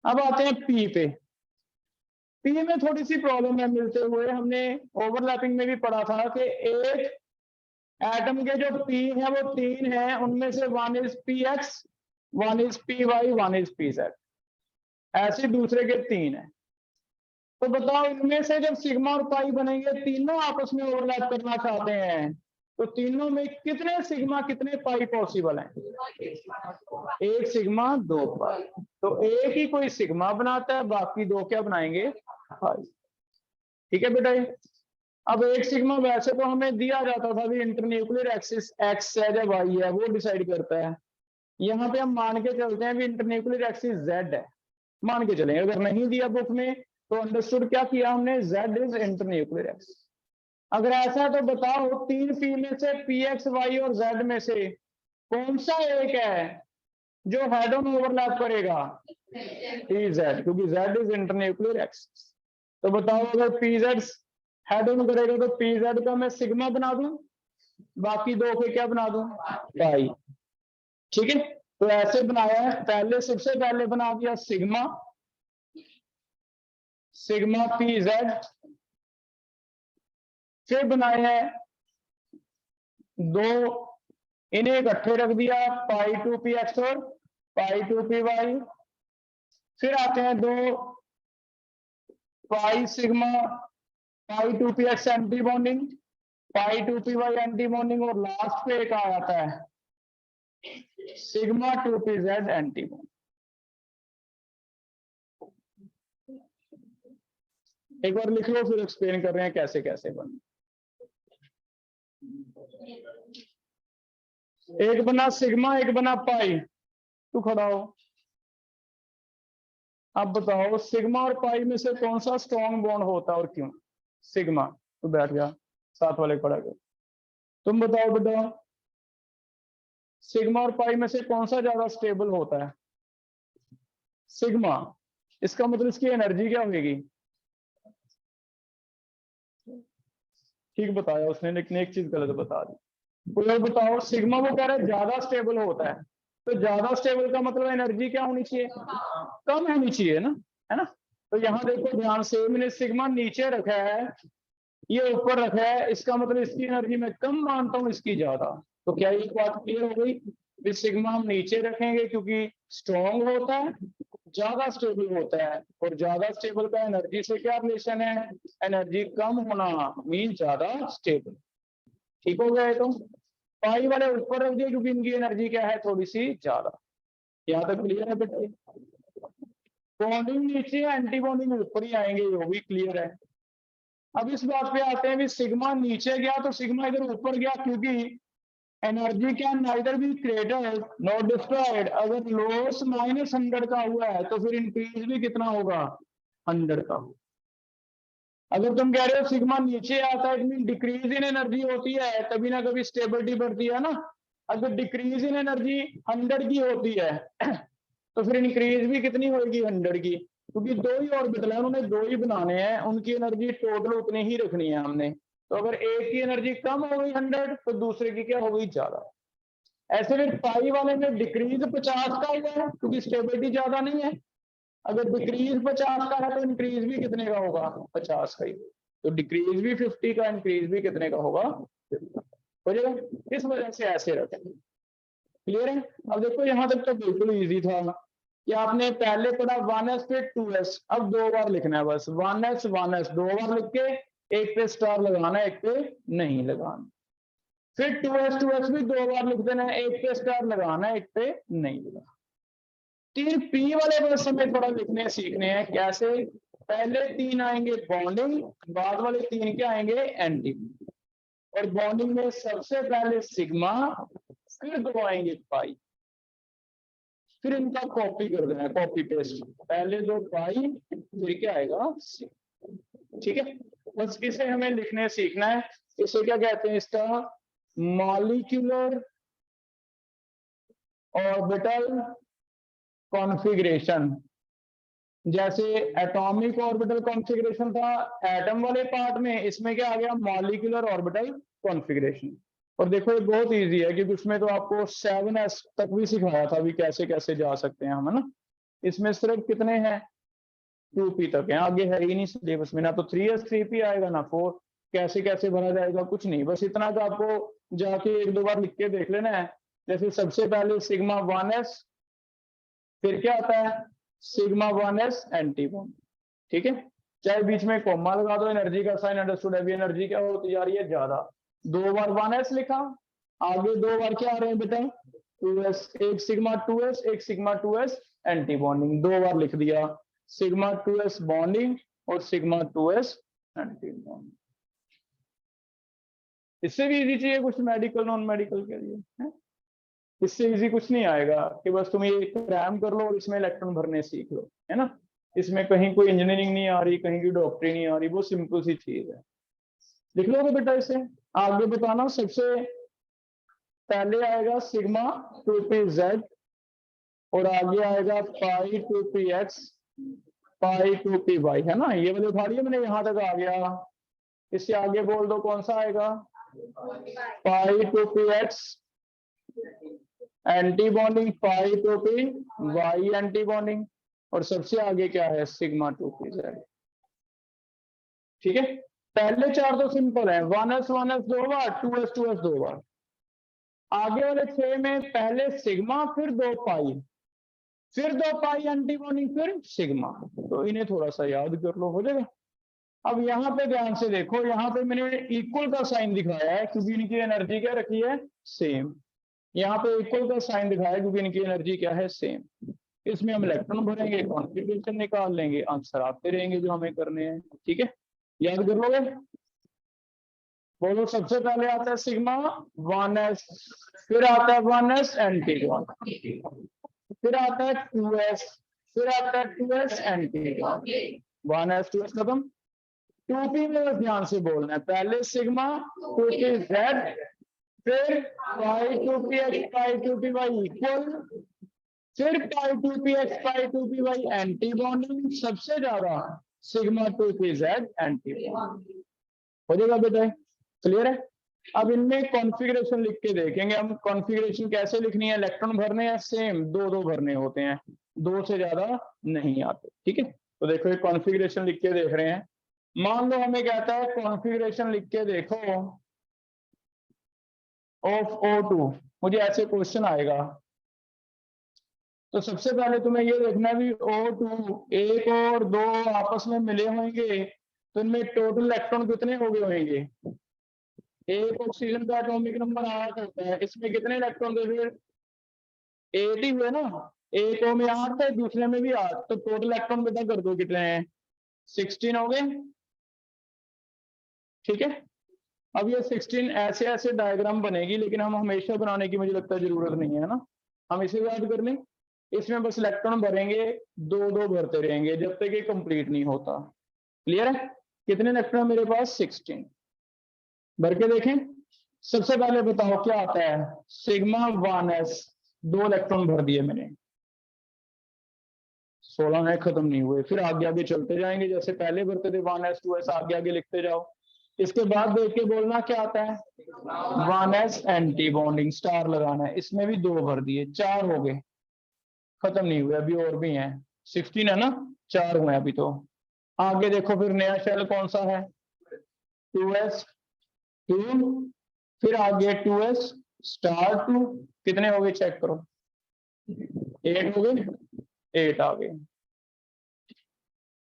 अब आते हैं पी पे। पी में थोड़ी सी प्रॉब्लम है मिलते हुए, हमने ओवरलैपिंग में भी पढ़ा था कि एक एटम के जो पी है वो 3 है, उनमें से 1 is P X, 1 is P Y, 1 is P Z, ऐसे दूसरे के 3 है। तो बताओ इनमें से जब सिग्मा और पाई बनेंगे, तीनों आपस में ओवरलैप करना चाहते हैं, तो तीनों में कितने सिग्मा कितने पाई पॉसिबल हैं, एक सिग्मा 2 पाई। तो एक ही कोई सिग्मा बनाता है, बाकी 2 क्या बनाएंगे, पाई। ठीक है बेटा, अब एक सिग्मा वैसे तो हमें दिया जाता था भी इंटरन्यूक्लियर एक्सिस एक्स है या वाई है, वो डिसाइड करता है। यहाँ पे हम मान के चलते हैं भी इंटरन्यूक्लियर एक्सिस जेड है, मान के चलेंगे। अगर नहीं दिया बुक में तो अंडरस्टूड क्या किया हमने, जेड इज इंटरन्यूक्लियर एक्सिस। अगर ऐसा है तो बताओ 3 पी में से पी एक्स वाई और जेड में से कौन सा एक है जो हेड ऑन ओवरलैप करेगा, पी जेड, क्योंकि जेड इज इंटरन्यूक्लियर एक्सिस। तो बताओ अगर पी जेड हेड ऑन करेगा तो पी जेड का मैं सिग्मा बना दूं, बाकी 2 के क्या बना दूं, पाई। ठीक है, तो ऐसे बनाया है। पहले सबसे पहले बना दिया सिग्मा, सिग्मा पी जेड, फिर बनाए हैं 2, इन्हें इकट्ठे रख दिया, पाई 2 पी एक्स और पाई 2 पी वाई। फिर आते हैं 2 pi sigma pi 2 P X anti bonding, पाई 2 पी वाई एंटी बॉन्डिंग, और लास्ट पे एक आ जाता है sigma 2 P Z anti bonding. एक बार लिख लो, फिर एक्सप्लेन कर रहे हैं कैसे कैसे बने। एक बना सिग्मा, एक बना पाई, तू खड़ा हो। अब बताओ सिग्मा और पाई में से कौन सा स्ट्रॉन्ग बॉन्ड होता है और क्यों, सिग्मा। तो बैठ गया, साथ वाले खड़ा गया। तुम बताओ बेटा, सिग्मा और पाई में से कौन सा ज्यादा स्टेबल होता है, सिग्मा। इसका मतलब इसकी एनर्जी क्या होगी, ठीक बताया उसने, लेकिन एक चीज गलत बता दी। कोई और बताओ। सिग्मा वो कह रहा है ज्यादा स्टेबल होता है, तो ज्यादा स्टेबल का मतलब एनर्जी क्या होनी चाहिए, कम होनी चाहिए ना, है ना। तो यहाँ देखो ध्यान से, मैंने सिग्मा नीचे रखा है, ये ऊपर रखा है, इसका मतलब इसकी एनर्जी मैं कम मानता हूँ, इसकी ज्यादा। तो क्या ये बात क्लियर हो गई। सिग्मा हम नीचे रखेंगे क्योंकि स्ट्रॉन्ग होता है, ज्यादा स्टेबल होता है, और ज्यादा स्टेबल का एनर्जी से क्या रिलेशन है, एनर्जी कम होना मीन ज्यादा स्टेबल। ठीक हो गया। तो पाई वाले ऊपर रख दिए क्योंकि इनकी एनर्जी क्या है, थोड़ी सी ज्यादा। यहाँ तक क्लियर है बेटे। बॉन्डिंग नीचे, एंटी बॉन्डिंग ऊपर ही आएंगे, वो भी क्लियर है। अब इस बात पे आते हैं भी सिग्मा नीचे गया तो सिग्मा इधर ऊपर गया, क्योंकि energy can neither be created not destroyed. अगर लॉस -100 का हुआ है तो फिर इंक्रीज भी कितना होगा, 100 का होगा। अगर तुम कह रहे हो सिग्मा नीचे आता है, it mean decrease in energy होती है, तभी ना कभी स्टेबिलिटी बढ़ती है ना। अगर डिक्रीज इन एनर्जी 100 की होती है तो फिर इंक्रीज भी कितनी होगी, 100 की, क्योंकि दो ही ऑर्बिटल है, उन्होंने दो ही बनाने हैं, उनकी एनर्जी टोटल उतनी ही रखनी है हमने। तो अगर एक की एनर्जी कम हो गई 100 तो दूसरे की क्या हो गई, ज्यादा। ऐसे फिर पाई वाले में डिक्रीज 50 का हुआ है क्योंकि स्टेबिलिटी ज्यादा नहीं है। अगर डिक्रीज 50 का है तो इंक्रीज भी कितने का होगा, 50 का ही। तो डिक्रीज भी 50 का, इंक्रीज भी कितने का होगा, हो जाएगा। इस वजह से ऐसे रखें। क्लियर है। अब देखो यहाँ तक तो बिल्कुल इजी था कि आपने पहले पढ़ा 1s पे 2s, अब 2 बार लिखना है बस, 1s 1s 2 बार लिख के एक पे स्टार लगाना, एक पे नहीं लगाना। फिर 2s भी 2 बार लिख देना है, एक पे स्टार लगाना, एक पे नहीं लगाना। 3 पी वाले वर्ड्स हमें थोड़ा लिखने सीखने हैं। कैसे, पहले 3 आएंगे बॉन्डिंग, बाद वाले 3 क्या आएंगे, एंटी। और बॉन्डिंग में सबसे पहले सिग्मा, फिर 2 आएंगे पाई, फिर इनका कॉपी कर देना है, कॉपी पेस्ट, पहले 2 पाई फिर क्या आएगा, ठीक है। बस इसे हमें लिखने सीखना है। इसे क्या कहते हैं, इसका मॉलिक्यूलर ऑर्बिटल कॉन्फ़िगरेशन। जैसे एटॉमिक ऑर्बिटल कॉन्फ़िगरेशन था एटम वाले पार्ट में, इसमें क्या आ गया, मॉलिक्यूलर ऑर्बिटल कॉन्फ़िगरेशन। और देखो ये बहुत इजी है क्योंकि उसमें तो आपको 7s तक भी सिखाया था भी कैसे कैसे जा सकते हैं हम, है ना। इसमें सिर्फ कितने हैं, 2p तक है, आगे है ही नहीं सिलेबस में, ना तो 3s 3p आएगा ना 4। कैसे कैसे भरा जाएगा, कुछ नहीं, बस इतना तो आपको जाके 1-2 बार लिख के देख लेना है। जैसे सबसे पहले सिग्मा 1s, फिर क्या आता है सिग्मा 1s एंटी बॉन्ड, ठीक है। चाहे बीच में कॉमा लगा दो, एनर्जी का साइन अंडरस्टूड है, एनर्जी क्या होती जा रही है, ज्यादा। 2 बार 1s लिखा, आगे 2 बार क्या आ रहे हैं बेटा, 2s, एक सिग्मा 2s, एक सिग्मा 2s एंटी बॉन्डिंग, 2 बार लिख दिया, सिग्मा 2s बॉन्डिंग और सिग्मा 2s एंटी बॉन्डिंग। इससे भी इजी चाहिए कुछ मेडिकल नॉन मेडिकल के लिए, है? इससे इजी कुछ नहीं आएगा कि बस तुम ये क्रैम कर लो और इसमें इलेक्ट्रॉन भरने सीख लो, है ना। इसमें कहीं कोई इंजीनियरिंग नहीं आ रही, कहीं की डॉक्टरी नहीं आ रही, वो सिंपल सी चीज है। लिख लोगे बेटा इसे, आगे बताना। सबसे पहले आएगा सिग्मा 2p z, और आगे आएगा पाई 2px, पाई 2py, है ना। ये वाले उठा लिया मैंने, यहां तक आ गया। इससे आगे बोल दो कौन सा आएगा, पाई 2px एंटी बॉन्डिंग, पाई 2py एंटी बॉन्डिंग, और सबसे आगे क्या है, सिग्मा 2pz। ठीक है। पहले 4 तो सिंपल है, 1s 1s 2 बार, 2s 2s 2 बार। आगे वाले 6 में पहले सिग्मा, फिर 2 पाई, फिर 2 पाई एंटी बॉन्डिंग, फिर सिग्मा। तो इन्हें थोड़ा सा याद कर लो, हो जाएगा। अब यहाँ पे ध्यान से देखो, यहाँ पे मैंने इक्वल का साइन दिखाया है क्योंकि इनकी एनर्जी क्या रखी है, सेम। यहाँ पे इक्वल का साइन दिखाया है क्योंकि इनकी एनर्जी क्या है, सेम। इसमें हम इलेक्ट्रॉन भरेंगे, कॉन्फ़िगरेशन निकाल लेंगे, आंसर आते रहेंगे जो हमें करने हैं, ठीक है। याद कर लोगे। बोलो, सबसे पहले आता है सिग्मा 1s, फिर आता है 1s एंटी बॉन्ड, फिर आता है 2s, फिर आता है 2s anti bond, 1s 2s खत्म। 2p में बस ध्यान से बोलना है, पहले सिग्मा 2pz, फिर पाई 2px पाई 2py इक्वल, फिर पाई 2px पाई 2py एंटी बॉन्डिंग, सबसे ज्यादा सिग्मा 2pz एंटी बॉन्डिंग। हो जाएगा बेटा, क्लियर है। अब इनमें कॉन्फ़िगरेशन लिख के देखेंगे हम। कॉन्फ़िगरेशन कैसे लिखनी है, इलेक्ट्रॉन भरने हैं सेम, दो भरने होते हैं, 2 से ज्यादा नहीं आते। ठीक है, तो देखो ये कॉन्फ़िगरेशन लिख के देख रहे हैं। मान लो हमें कहता है कॉन्फ़िगरेशन लिख के देखो ऑफ O2, मुझे ऐसे क्वेश्चन आएगा। तो सबसे पहले तुम्हें ये देखना भी O2 एक और 2 आपस में मिले होंगे तो इनमें टोटल इलेक्ट्रॉन कितने हो गए होंगे। एक ऑक्सीजन का एटॉमिक नंबर 8 होता है, इसमें कितने इलेक्ट्रॉन थे फिर 8 ही हुए ना। एक में 8 है, दूसरे में भी 8, तो टोटल इलेक्ट्रॉन बेटा कर दो कितने हैं, 16 हो गए। ठीक है, अब ये 16 ऐसे ऐसे डायग्राम बनेगी, लेकिन हम हमेशा बनाने की मुझे लगता है जरूरत नहीं है ना, हम इसे याद कर लें। इसमें बस इलेक्ट्रॉन भरेंगे, 2 भरते रहेंगे जब तक ये कंप्लीट नहीं होता। क्लियर है, कितने इलेक्ट्रॉन मेरे पास 16, भर के देखें। सबसे पहले बताओ क्या आता है, सिग्मा 1s, 2 इलेक्ट्रॉन भर दिए मैंने, 16 है, खत्म नहीं हुए, फिर आगे आगे चलते जाएंगे जैसे पहले भरते थे 1s 2s, आगे आगे लिखते जाओ। इसके बाद देख के बोलना क्या आता है, 1s एंटी बॉन्डिंग, स्टार लगाना है, इसमें भी 2 भर दिए, 4 हो गए, खत्म नहीं हुए, अभी और भी हैं, 16 है ना, 4 हुए अभी तो। आगे देखो फिर नया शेल कौन सा है, 2s 2, फिर आगे 2s स्टार 2, कितने हो गए चेक करो, 8 हो गए, 8 आ गए।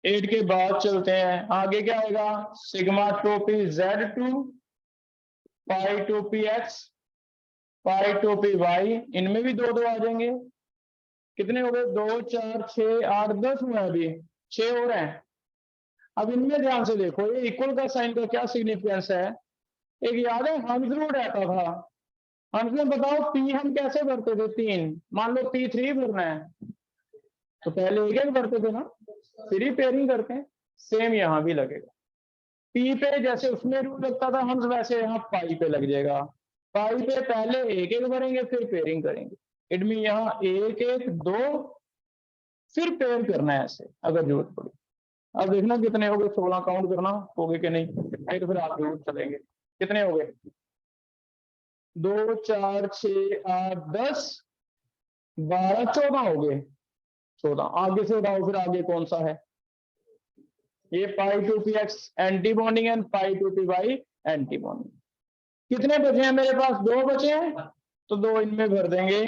8 के बाद चलते हैं आगे, क्या आएगा, सिग्मा 2p Z2, पाई 2p X, पाई 2p Y, इनमें भी 2 आ जाएंगे, कितने हो गए, 2 4 6 8 10 हुए, अभी 6 और हैं। अब इनमें ध्यान से देखो, ये इक्वल का साइन का क्या सिग्निफिकेंस है। एक याद है हंस रूट रहता था, हंस में बताओ पी हम कैसे भरते थे, 3, मान लो P3 भरना है तो पहले एक भरते थे ना, फिर ही पेयरिंग करते हैं। सेम यहाँ भी लगेगा, पी पे जैसे उसमें रूल लगता था हंस, वैसे यहाँ पाई पे लग जाएगा। पाई पे पहले एक भरेंगे फिर पेयरिंग करेंगे, इट मीन यहाँ 1 1 2, फिर पेयर करना है ऐसे अगर जरूरत पड़ी। अब देखना कितने हो गए, 16 काउंट करना होगे कि नहीं, तो फिर आगे चलेंगे। कितने हो गए, 2 4 6 8 10 12 14 हो गए, 14। आगे से उठाओ, फिर आगे कौन सा है, ये पाई 2px anti bonding and pi 2py anti bonding. कितने बचे हैं मेरे पास, 2 बचे हैं, तो 2 इनमें भर देंगे,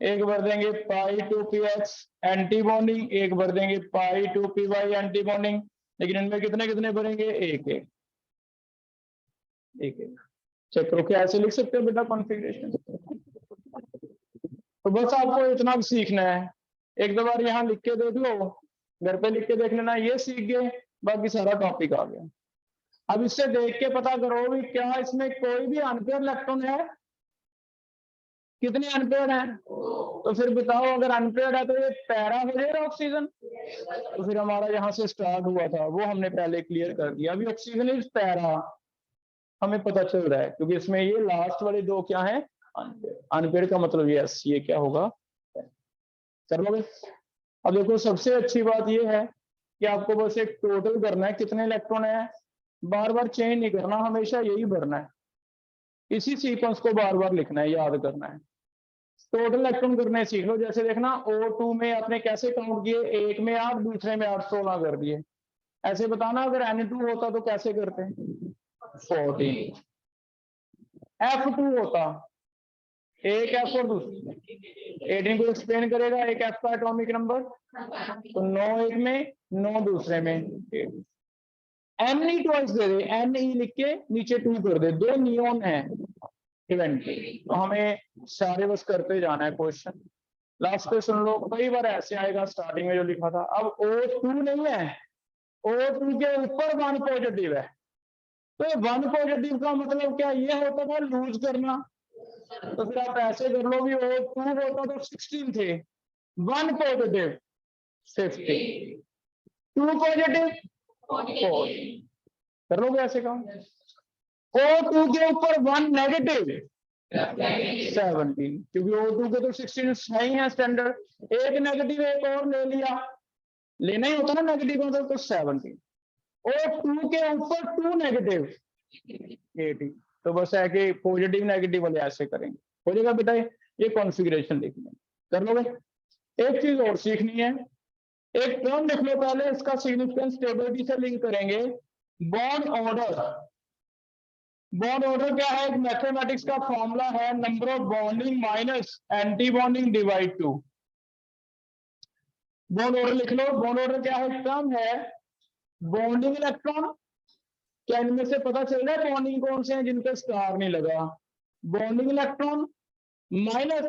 एक भर देंगे पाई 2px एंटी बॉन्डिंग, एक भर देंगे पाई 2py एंटी बॉन्डिंग, लेकिन इनमें कितने कितने भरेंगे, एक एक एक एक। चेक करो क्या ऐसे लिख सकते हो बेटा कॉन्फ़िगरेशन। तो बस आपको इतना भी सीखना है, एक दो बार यहाँ लिख के देख लो, घर पे लिख के देख लेना, ये सीख गए, बाकी सारा टॉपिक आ गया। अब इससे देख के पता करो भी क्या इसमें कोई भी अनपेयर इलेक्ट्रॉन है, कितने अनपेयर हैं, तो फिर बताओ अगर अनपेयर है तो ये पैरा हो जाएगा ऑक्सीजन। तो फिर हमारा यहाँ से स्टार्ट हुआ था वो हमने पहले क्लियर कर दिया, अभी ऑक्सीजन इज पैरा हमें पता चल रहा है, क्योंकि इसमें ये लास्ट वाले 2 क्या है, अनपेयर। अनपेयर का मतलब यस ये क्या होगा, कर लोगे। अब देखो सबसे अच्छी बात ये है कि आपको बस एक टोटल करना है, कितने इलेक्ट्रॉन है, बार बार चेंज नहीं करना, हमेशा यही भरना है, इसी सीक्वेंस को बार बार लिखना है, याद करना है। टोटल इलेक्ट्रॉन करने सीख लो, जैसे देखना O2 में आपने कैसे काउंट किए, एक में 8 दूसरे में 8, 16 कर दिए। ऐसे बताना अगर N2 होता तो कैसे करते, 14। F2 होता, एक F और दूसरे 18 को एक्सप्लेन करेगा, एक F का एटॉमिक नंबर, तो 9 एक में 9 दूसरे में, N ई ट्वाइस दे दे, N ई लिख के नीचे 2 कर दे, 2 नियॉन है 20, तो हमें सारे बस करते जाना है क्वेश्चन। लास्ट क्वेश्चन लो, कई बार ऐसे आएगा स्टार्टिंग में जो लिखा था। अब O2 नहीं है, O2 के ऊपर 1 पॉजिटिव है, तो 1 पॉजिटिव का मतलब क्या, ये होता था लूज करना, तो फिर आप ऐसे कर लो भी O2 होता तो 16 थे, 1 पॉजिटिव 50, 2 पॉजिटिव 4, कर लोगे ऐसे काम। O2 के ऊपर 1 नेगेटिव 17, क्योंकि O2 के तो 16 है ही है स्टैंडर्ड, एक नेगेटिव एक और ले लिया, लेना ही होता ना नेगेटिव मतलब, तो 17। O2 के ऊपर 2 नेगेटिव 18, तो बस है कि पॉजिटिव नेगेटिव वाले ऐसे करेंगे, हो जाएगा बेटा। ये कॉन्फ़िगरेशन लिख लें, कर लोगे। एक चीज और सीखनी है, एक टर्म लिख लो पहले, इसका सिग्निफिकेंस स्टेबिलिटी से लिंक करेंगे। बॉन्ड ऑर्डर, बॉन्ड ऑर्डर क्या है? एक मैथमेटिक्स का फॉर्मूला है, number of bonding minus anti bonding divide two. Bond order लिख लो। बॉन्ड ऑर्डर क्या है? टर्म है बॉन्डिंग इलेक्ट्रॉन, क्या इनमें से पता चल रहा है बॉन्डिंग कौन से हैं जिनके स्टार नहीं लगा? Bonding electron minus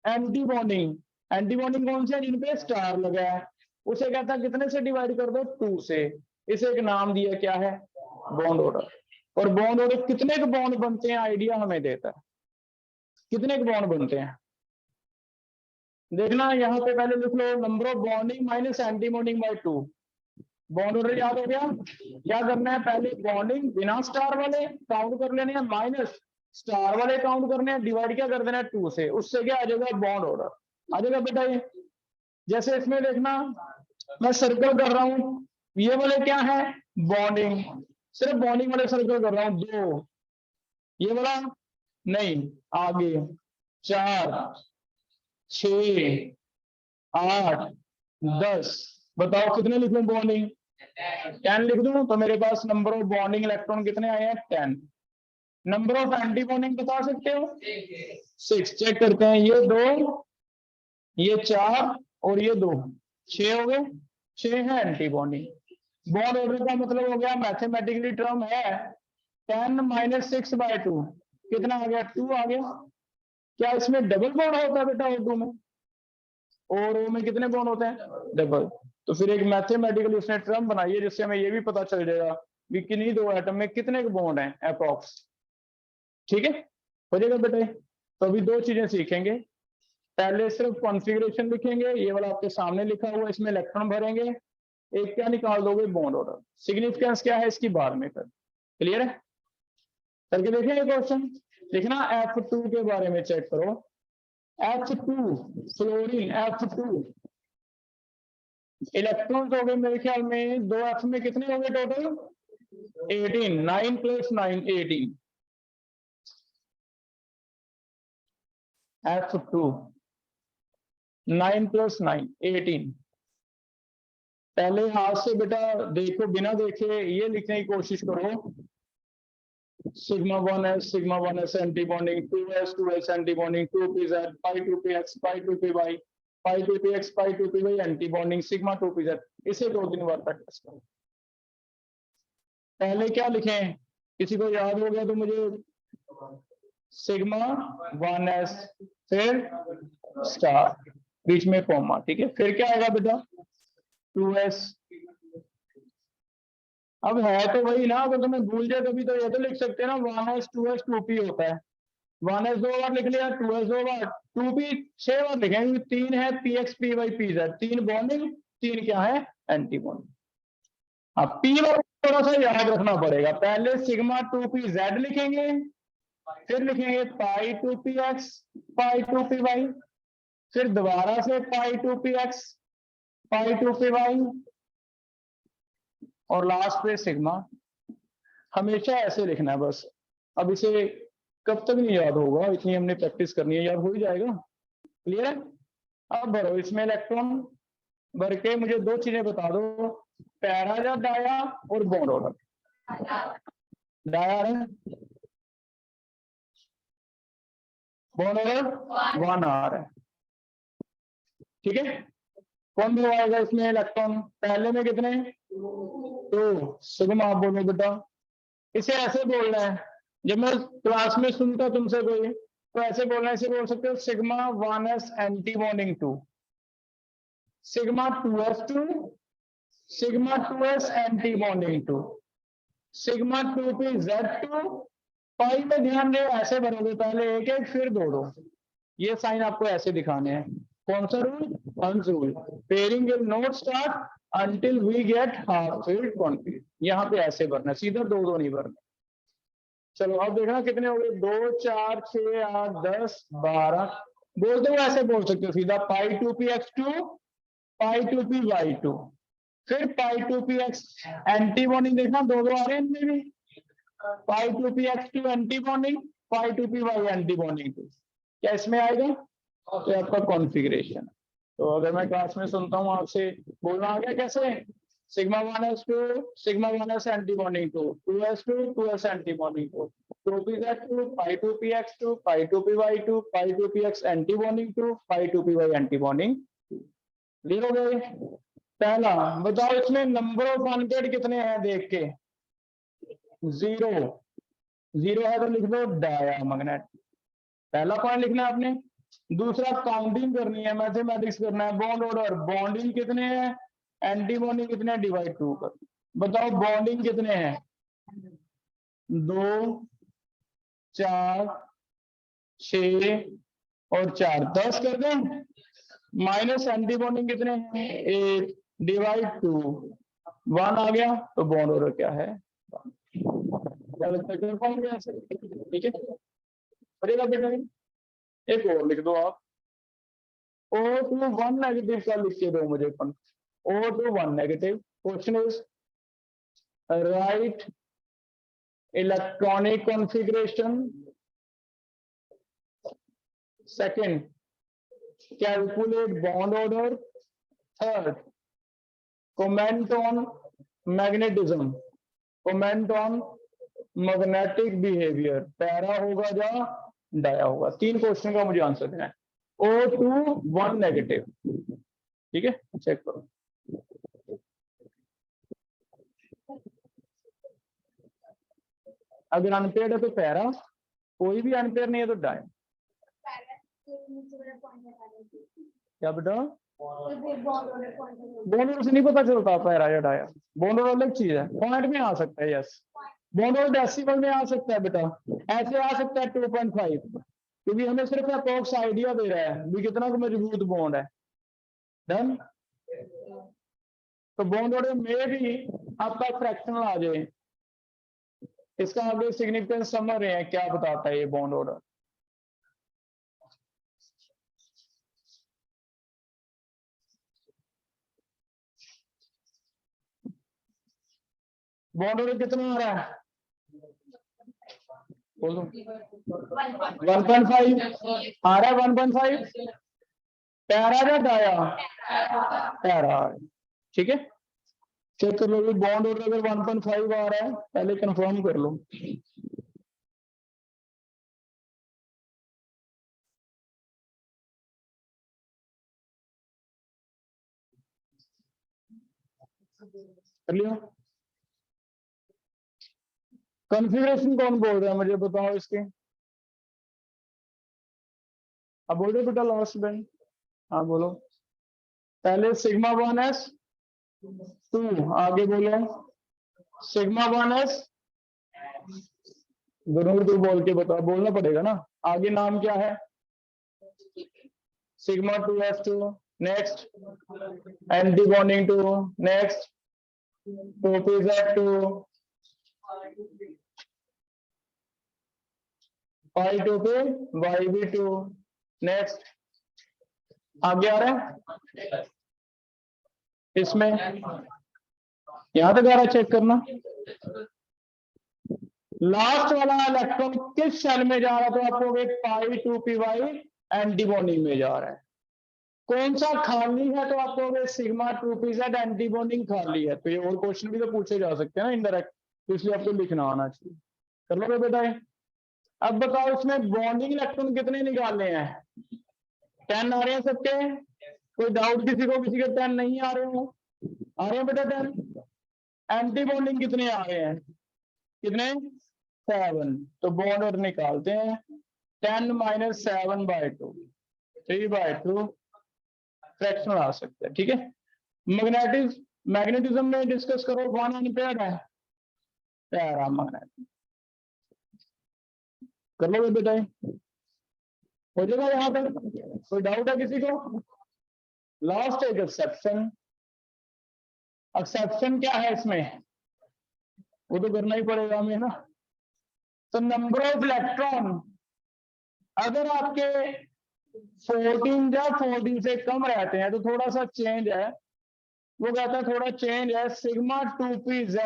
anti bonding, anti bonding कौन से हैं जिनपे स्टार लगा है? उसे कहता है कितने से डिवाइड कर दो? 2 से। इसे एक नाम दिया, क्या है? Bond order. और बॉन्ड ऑर्डर कितने के बॉन्ड बनते हैं आइडिया हमें देता है, कितने के बॉन्ड बनते हैं। देखना यहाँ पे पहले लिख लो, number of bonding minus anti bonding by 2। Bond order याद हो गया? क्या करना है? पहले बॉन्डिंग बिना स्टार वाले काउंट कर लेने हैं, माइनस स्टार वाले काउंट करने हैं, डिवाइड क्या कर देना है? 2 से। उससे क्या आ जाएगा? बॉन्ड ऑर्डर आ जाएगा बेटा। ये जैसे इसमें देखना, मैं सर्कल कर रहा हूं, ये वाले क्या है? बॉन्डिंग, सिर्फ बॉन्डिंग वाले सर्कल कर रहा हूं, 2। ये वाला नहीं, आगे 4 6 8 10। बताओ कितने लिख लूं बॉन्डिंग? 10 लिख दूं तो मेरे पास नंबर ऑफ बॉन्डिंग इलेक्ट्रॉन कितने आए हैं? 10। नंबर ऑफ एंटी बॉन्डिंग बता सकते हो? 6। चेक करते हैं, ये 2, ये 4 और ये 2, 6 हो गए। 6 है एंटी बॉन्डिंग। बॉन्ड ऑर्डर का मतलब हो गया, मैथमेटिकली टर्म है 10 माइनस 6 बाय 2, कितना आ गया? 2 आ गया। क्या इसमें डबल बॉन्ड होता है बेटा O2 में? और O में कितने बॉन्ड होते हैं? डबल। तो फिर एक मैथमेटिकली उसने टर्म बनाई है जिससे हमें ये भी पता चल जाएगा कि किन्हीं दो एटम में कितने के बॉन्ड हैं अप्रॉक्स। ठीक है, हो जाएगा बेटे। तो अभी 2 चीजें सीखेंगे, पहले सिर्फ कॉन्फ़िगरेशन लिखेंगे, ये वाला आपके सामने लिखा हुआ, इसमें इलेक्ट्रॉन भरेंगे, एक क्या निकाल दोगे? Bond order. सिग्निफिकेंस क्या है इसकी बाद में कर। क्लियर है? करके देखें क्वेश्चन। लिखना F2 के बारे में चेक करो। F2 फ्लोरीन, F2 इलेक्ट्रॉन्स हो गए मेरे ख्याल में 2 F में कितने हो गए टोटल? 18। 9 + 9 18। F2 9 + 9 18। पहले हाथ से बेटा देखो, बिना देखे ये लिखने की कोशिश करो। sigma 1s anti bonding, 2s anti bonding, 2pz, pi 2px, pi 2py, pi 2px, pi 2py anti bonding, sigma 2pz। इसे 2-3 बार प्रैक्टिस करो। पहले क्या लिखें? किसी को याद हो गया तो मुझे, सिग्मा 1s, फिर स्टार, बीच में कॉमा। ठीक है, फिर क्या आएगा बेटा? 2s। अब है तो वही ना, अगर तुम्हें भूल जाए कभी तो ये तो लिख सकते हैं ना, 1s 2s 2p होता है। 1s 2 बार लिख लिया, 2s 2 बार, 2p 6 बार लिखेंगे, 3 है px py pz, 3 बॉन्डिंग, 3 क्या है? Anti bonding. अब p वाला थोड़ा सा याद रखना पड़ेगा, पहले सिग्मा 2pz लिखेंगे, फिर लिखेंगे पाई 2px पाई 2py, फिर दोबारा से पाई 2px पाई 2py, और लास्ट पे सिग्मा। हमेशा ऐसे लिखना है बस। अब इसे कब तक नहीं याद होगा, इतनी हमने प्रैक्टिस करनी है, याद हो ही जाएगा। क्लियर है? अब भरो इसमें इलेक्ट्रॉन भर के, मुझे 2 चीजें बता दो, पैरा या डाया और बॉन्ड ऑर्डर। डाया है, बॉन्ड ऑर्डर 1 आ रहा है। ठीक है, कौन भरवाएगा इसमें इलेक्ट्रॉन? पहले में कितने? 2। सिग्मा आप बोलो बेटा। इसे ऐसे बोलना है, जब मैं क्लास में सुनता तुमसे कोई तो ऐसे बोलना है, इसे बोल सकते हो sigma 1s anti bonding 2, sigma 2s2, sigma 2s anti bonding 2, sigma 2pz2। पाई में ध्यान दे, ऐसे भरोगे, पहले एक एक फिर 2-2। ये साइन आपको ऐसे दिखाने हैं। कौन सा रूल? हंस rule. Pairing will not start until we get half filled quantity। यहाँ पे ऐसे भरना, सीधा 2-2 नहीं भरना। चलो अब देखना कितने हो गए? 2 4 6 8 10 12। बोलते हुए ऐसे बोल सकते हो सीधा, पाई 2px2 पाई 2py2, फिर पाई 2px एंटी बॉन्डिंग। देखना 2-2 आ रहे हैं इनमें भी, pi two P x two anti bonding, pi two P Y anti bonding two, क्या इसमें आएगा? तो आपका कॉन्फ़िगरेशन। तो अगर मैं क्लास में सुनता हूँ आपसे, बोलना आ गया कैसे? Sigma 1s to sigma 1s anti bonding to 2s to 2s anti bonding to 2pz to pi two P x to pi two P Y to pi two P X anti bonding to pi two P Y anti bonding. Clear हो गए? पहला बताओ इसमें नंबर ऑफ अनपेड कितने हैं देख के? 0 0 है तो लिख दो डायमैग्नेट, पहला पॉइंट लिखना है आपने। दूसरा काउंटिंग करनी है, मैथमेटिक्स करना है, बॉन्ड ऑर्डर, बॉन्डिंग कितने हैं, एंटी बॉन्डिंग कितने हैं, डिवाइड 2 कर। बताओ बॉन्डिंग कितने हैं? 2 4 6 और 4 10 कर दें, माइनस एंटी बॉन्डिंग कितने हैं? 1 डिवाइड 2 1 आ गया, तो बॉन्ड ऑर्डर क्या है? क्या लगता है? ठीक है, पढ़ेगा बेटा। एक और लिख दो आप, O2 1 नेगेटिव का लिख के दो मुझे। O2 1 negative. Question is right electronic configuration. Second, calculate bond order. Third, comment on magnetism, comment on magnetic behaviour. Para होगा या डाया होगा? 3 क्वेश्चन का मुझे आंसर देना है। O2 1 नेगेटिव, ठीक है, चेक करो। अगर अनपेड है तो पैरा, कोई भी अनपेड नहीं है तो डाया। क्या बेटा? बॉन्ड ऑर्डर से नहीं पता चलता पैरा या डाया, बॉन्ड ऑर्डर अलग चीज है। पॉइंट में आ सकता है, यस। बॉन्ड ऑर्डर डेसिमल में आ सकता है बेटा, ऐसे आ सकता है 2.5, क्योंकि हमें सिर्फ अप्रोक्स आइडिया दे रहा है भी कितना मजबूत बॉन्ड है। डन। तो बॉन्ड ऑर्डर में भी आपका फ्रैक्शनल आ जाए, इसका आगे सिग्निफिकेंस समझ रहे हैं क्या बताता है ये बॉन्ड ऑर्डर? बॉन्ड ऑर्डर कितना आ रहा है? बोलो 1.5 आ रहा है। 1.5 पैरा या डाया? पैरा, ठीक है। चेक कर लो, बॉन्ड ऑर्डर अगर 1.5 आ रहा है, पहले कंफर्म कर लो। कर लिया? कॉन्फ़िगरेशन कौन बोल रहा है मुझे बताओ इसके? अब बोल रहे बेटा लास्ट बैंक। हाँ बोलो। पहले सिग्मा 1s 2, आगे बोलो सिग्मा 1s। जरूर तू बोल के बता, बोलना पड़ेगा ना। आगे नाम क्या है? Sigma 2s2। Next anti bonding 2। Next 2pz2 पाई 2 पे yb2। नेक्स्ट आगे आ रहा है इसमें, यहां तक आ रहा है, चेक करना। लास्ट वाला इलेक्ट्रॉन किस शेल में जा रहा है? तो आपको पाई 2py एंटी बॉन्डिंग में जा रहा है। कौन सा खाली है? तो आपको सिग्मा 2pz एंटी बॉन्डिंग खाली है। तो ये और क्वेश्चन भी तो पूछे जा सकते हैं ना इनडायरेक्ट, तो इसलिए आपको लिखना आना चाहिए। कर लो बेटा। अब बताओ इसमें बॉन्डिंग इलेक्ट्रॉन कितने निकालने हैं? 10 आ रहे हैं सबके? कोई डाउट किसी को? किसी के 10 नहीं आ रहे हो? आ रहे हैं बेटा 10? एंटी बॉन्डिंग कितने आ रहे हैं? कितने? 7। तो बॉन्ड और निकालते हैं। 10 - 7/2 3/2 फ्रैक्शनल आ सकता है, ठीक है। मैग्नेटिज्म में डिस्कस करो। 1 अनपेयर्ड है, पैरा मैग्नेट। कर लो बेटा, हो जाएगा यहाँ पर? कोई डाउट है किसी को? लास्ट एक एक्सेप्शन। एक्सेप्शन क्या है इसमें? वो तो करना ही पड़ेगा हमें ना। तो नंबर ऑफ इलेक्ट्रॉन अगर आपके 14 या 14 से कम रहते हैं तो थोड़ा सा चेंज है। वो कहता है थोड़ा चेंज है। Sigma 2pz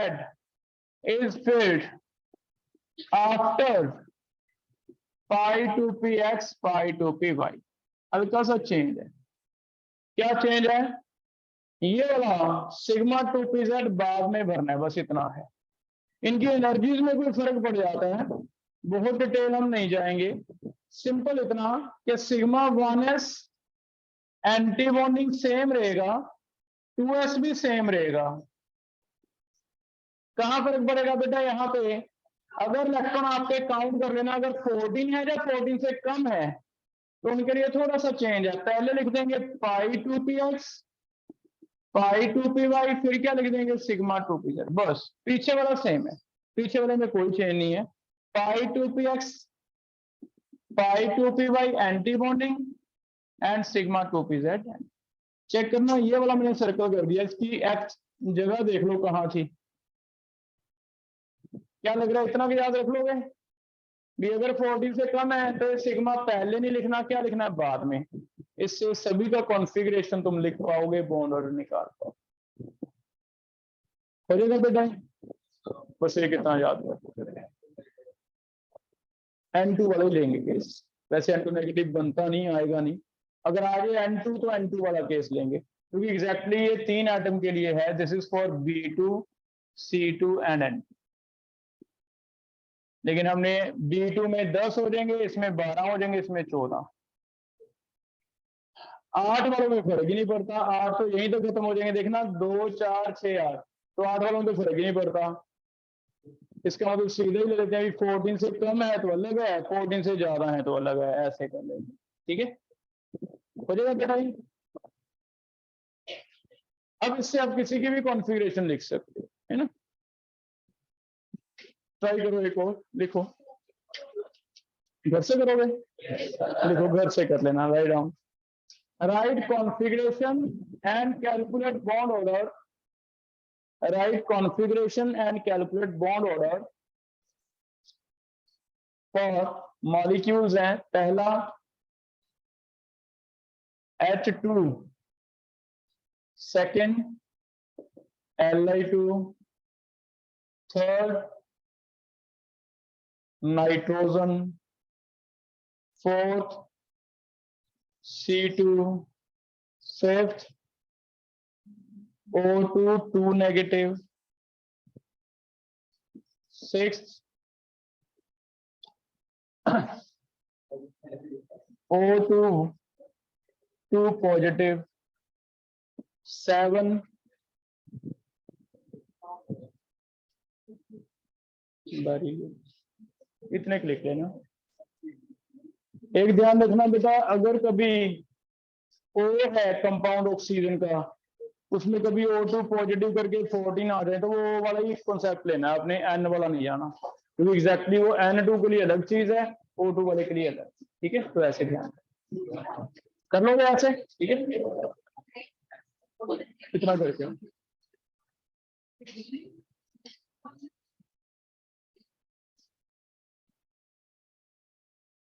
is filled after pi two P x pi two P Y. हल्का सा चेंज है। क्या चेंज है? ये वाला सिग्मा टू पी जेड बाद में भरना है, बस इतना है। इनकी एनर्जीज में कोई फर्क पड़ जाता है, बहुत डिटेल हम नहीं जाएंगे। सिंपल इतना कि sigma 1s anti bonding same रहेगा, 2s भी सेम रहेगा। कहां फर्क पड़ेगा बेटा? यहाँ पे अगर इलेक्ट्रॉन आपके काउंट कर लेना, अगर 14 है या 14 से कम है तो उनके लिए थोड़ा सा चेंज है। पहले लिख देंगे pi two P x pi two P y, फिर क्या लिख देंगे? Sigma two p z. बस पीछे वाला सेम है, पीछे वाले में कोई चेंज नहीं है। Pi two P x pi two P Y anti bonding and sigma two p z. Check करना, ये वाला मैंने सर्कल कर दिया, इसकी एक्स जगह देख लो कहां थी। क्या लग रहा है? इतना भी याद रख लोगे भी? अगर 14 से कम है तो सिग्मा पहले नहीं लिखना, क्या लिखना है? बाद में। इससे सभी का कॉन्फ़िगरेशन तुम लिख पाओगे, बॉन्ड ऑर्डर निकाल पाओगे। हो जाएगा बेटा? बस ये कितना याद रखोगे। N2 वाले लेंगे केस, वैसे N2 नेगेटिव बनता नहीं, आएगा नहीं। अगर आ गया N2 तो N2 वाला केस लेंगे, क्योंकि एग्जैक्टली ये 3 एटम के लिए है। This is for B2 C2 and N। लेकिन हमने B2 में 10 हो जाएंगे, इसमें 12 हो जाएंगे, इसमें 14। 8 वालों में फर्क ही नहीं पड़ता, 8 तो यहीं तो खत्म हो जाएंगे। देखना 2 4 6 8, तो 8 वालों में तो फर्क ही नहीं पड़ता। इसका मतलब सीधे ही ले लेते हैं, 14 से कम है तो अलग है, 14 से ज्यादा है तो अलग है, ऐसे कर लेंगे। ठीक है, हो जाएगा बेटा? अब इससे आप किसी की भी कॉन्फ़िगरेशन लिख सकते हो, है ना? ट्राई करो, एक और लिखो। घर से करोगे? लिखो, घर से कर लेना। Write down, right configuration and calculate bond order. Right configuration and calculate bond order for molecules हैं। पहला H2, second Li2, third nitrogen, fourth C2, fifth O2 2 negative, sixth O2 2 positive, 7 इतने क्लिक लेना। एक ध्यान रखना बेटा, अगर कभी O है कंपाउंड ऑक्सीजन का, उसमें कभी O2 पॉजिटिव करके 14 आ जाए तो वो वाला ही कॉन्सेप्ट लेना है, अपने N वाला नहीं जाना, क्योंकि एग्जैक्टली वो N2 के लिए अलग चीज है, O2 वाले के लिए अलग। ठीक है, तो ऐसे ध्यान कर लोगे ऐसे। ठीक है, इतना करके